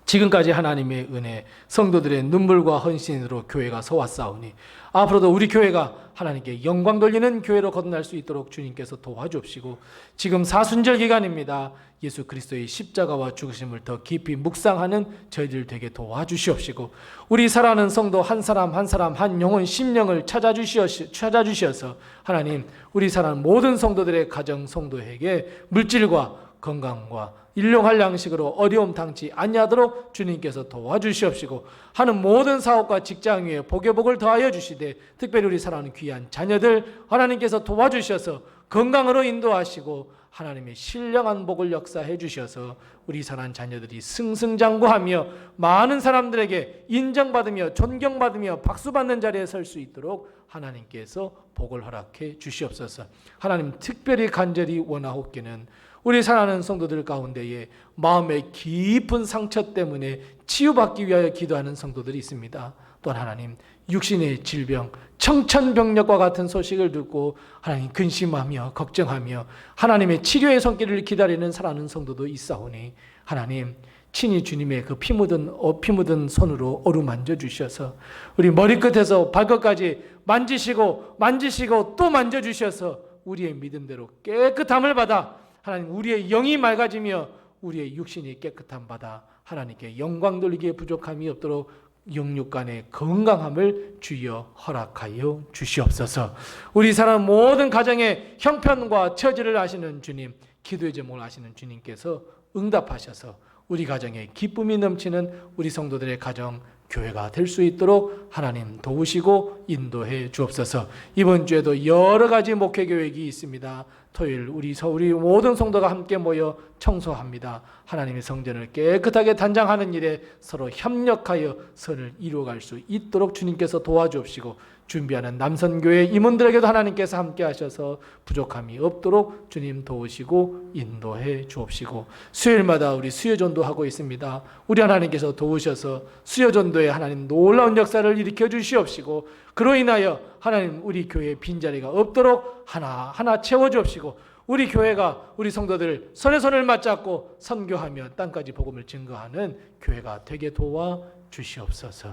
지금까지 하나님의 은혜, 성도들의 눈물과 헌신으로 교회가 서왔사오니 앞으로도 우리 교회가 하나님께 영광 돌리는 교회로 거듭날 수 있도록 주님께서 도와주옵시고, 지금 사순절 기간입니다. 예수 그리스도의 십자가와 죽으심을 더 깊이 묵상하는 저희들 되게 도와주시옵시고, 우리 사랑하는 성도 한 사람 한 사람 한 영혼 심령을 찾아주셔서 하나님 우리 사랑하는 모든 성도들의 가정 성도에게 물질과 건강과 일용할 양식으로 어려움 당치 아니하도록 주님께서 도와주시옵시고, 하는 모든 사업과 직장 위에 복의 복을 더하여 주시되, 특별히 우리 사랑하는 귀한 자녀들 하나님께서 도와주셔서 건강으로 인도하시고 하나님의 신령한 복을 역사해 주셔서 우리 사랑하는 자녀들이 승승장구하며 많은 사람들에게 인정받으며 존경받으며 박수받는 자리에 설 수 있도록 하나님께서 복을 허락해 주시옵소서. 하나님 특별히 간절히 원하옵기는 우리 사랑하는 성도들 가운데에 마음의 깊은 상처 때문에 치유받기 위하여 기도하는 성도들이 있습니다. 또한 하나님 육신의 질병, 청천벽력과 같은 소식을 듣고 하나님 근심하며 걱정하며 하나님의 치료의 손길을 기다리는 사랑하는 성도도 있사오니 하나님 친히 주님의 그 피 묻은 손으로 어루만져 주셔서 우리 머리끝에서 발끝까지 만지시고 또 만져주셔서 우리의 믿음대로 깨끗함을 받아 하나님 우리의 영이 맑아지며 우리의 육신이 깨끗함 받아 하나님께 영광 돌리기에 부족함이 없도록 영육 간의 건강함을 주여 허락하여 주시옵소서. 우리 사람 모든 가정의 형편과 처지를 아시는 주님, 기도의 제목을 아시는 주님께서 응답하셔서 우리 가정에 기쁨이 넘치는 우리 성도들의 가정 교회가 될 수 있도록 하나님 도우시고 인도해 주옵소서. 이번 주에도 여러 가지 목회 계획이 있습니다. 토요일 우리 모든 성도가 함께 모여 청소합니다. 하나님의 성전을 깨끗하게 단장하는 일에 서로 협력하여 선을 이루어갈 수 있도록 주님께서 도와주옵시고, 준비하는 남선교회 임원들에게도 하나님께서 함께 하셔서 부족함이 없도록 주님 도우시고 인도해 주옵시고, 수요일마다 우리 수요전도 하고 있습니다. 우리 하나님께서 도우셔서 수요전도에 하나님 놀라운 역사를 일으켜 주시옵시고, 그로 인하여 하나님 우리 교회에 빈자리가 없도록 하나하나 채워 주옵시고, 우리 교회가 우리 성도들 손에 손을 맞잡고 선교하며 땅까지 복음을 증거하는 교회가 되게 도와 주시옵소서.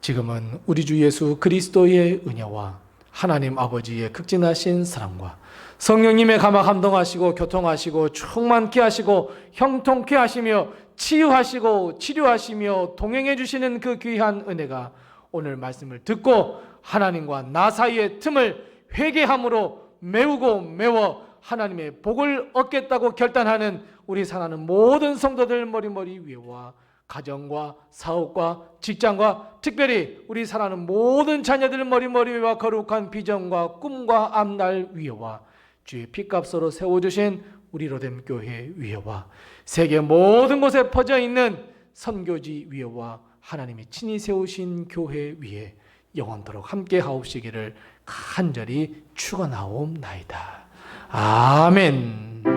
지금은 우리 주 예수 그리스도의 은혜와 하나님 아버지의 극진하신 사랑과 성령님의 감화 감동하시고 교통하시고 충만케 하시고 형통케 하시며 치유하시고 치료하시며 동행해 주시는 그 귀한 은혜가 오늘 말씀을 듣고 하나님과 나 사이의 틈을 회개함으로 메우고 메워 하나님의 복을 얻겠다고 결단하는 우리 사랑하는 모든 성도들 머리머리 위에와 가정과 사업과 직장과 특별히 우리 사랑하는 모든 자녀들 머리머리 위와 거룩한 비전과 꿈과 앞날 위에와 주의 피값으로 세워주신 우리 로뎀 교회 위에와 세계 모든 곳에 퍼져 있는 선교지 위에와 하나님이 친히 세우신 교회 위에 영원토록 함께 하옵시기를 간절히 축원하옵나이다. 아멘.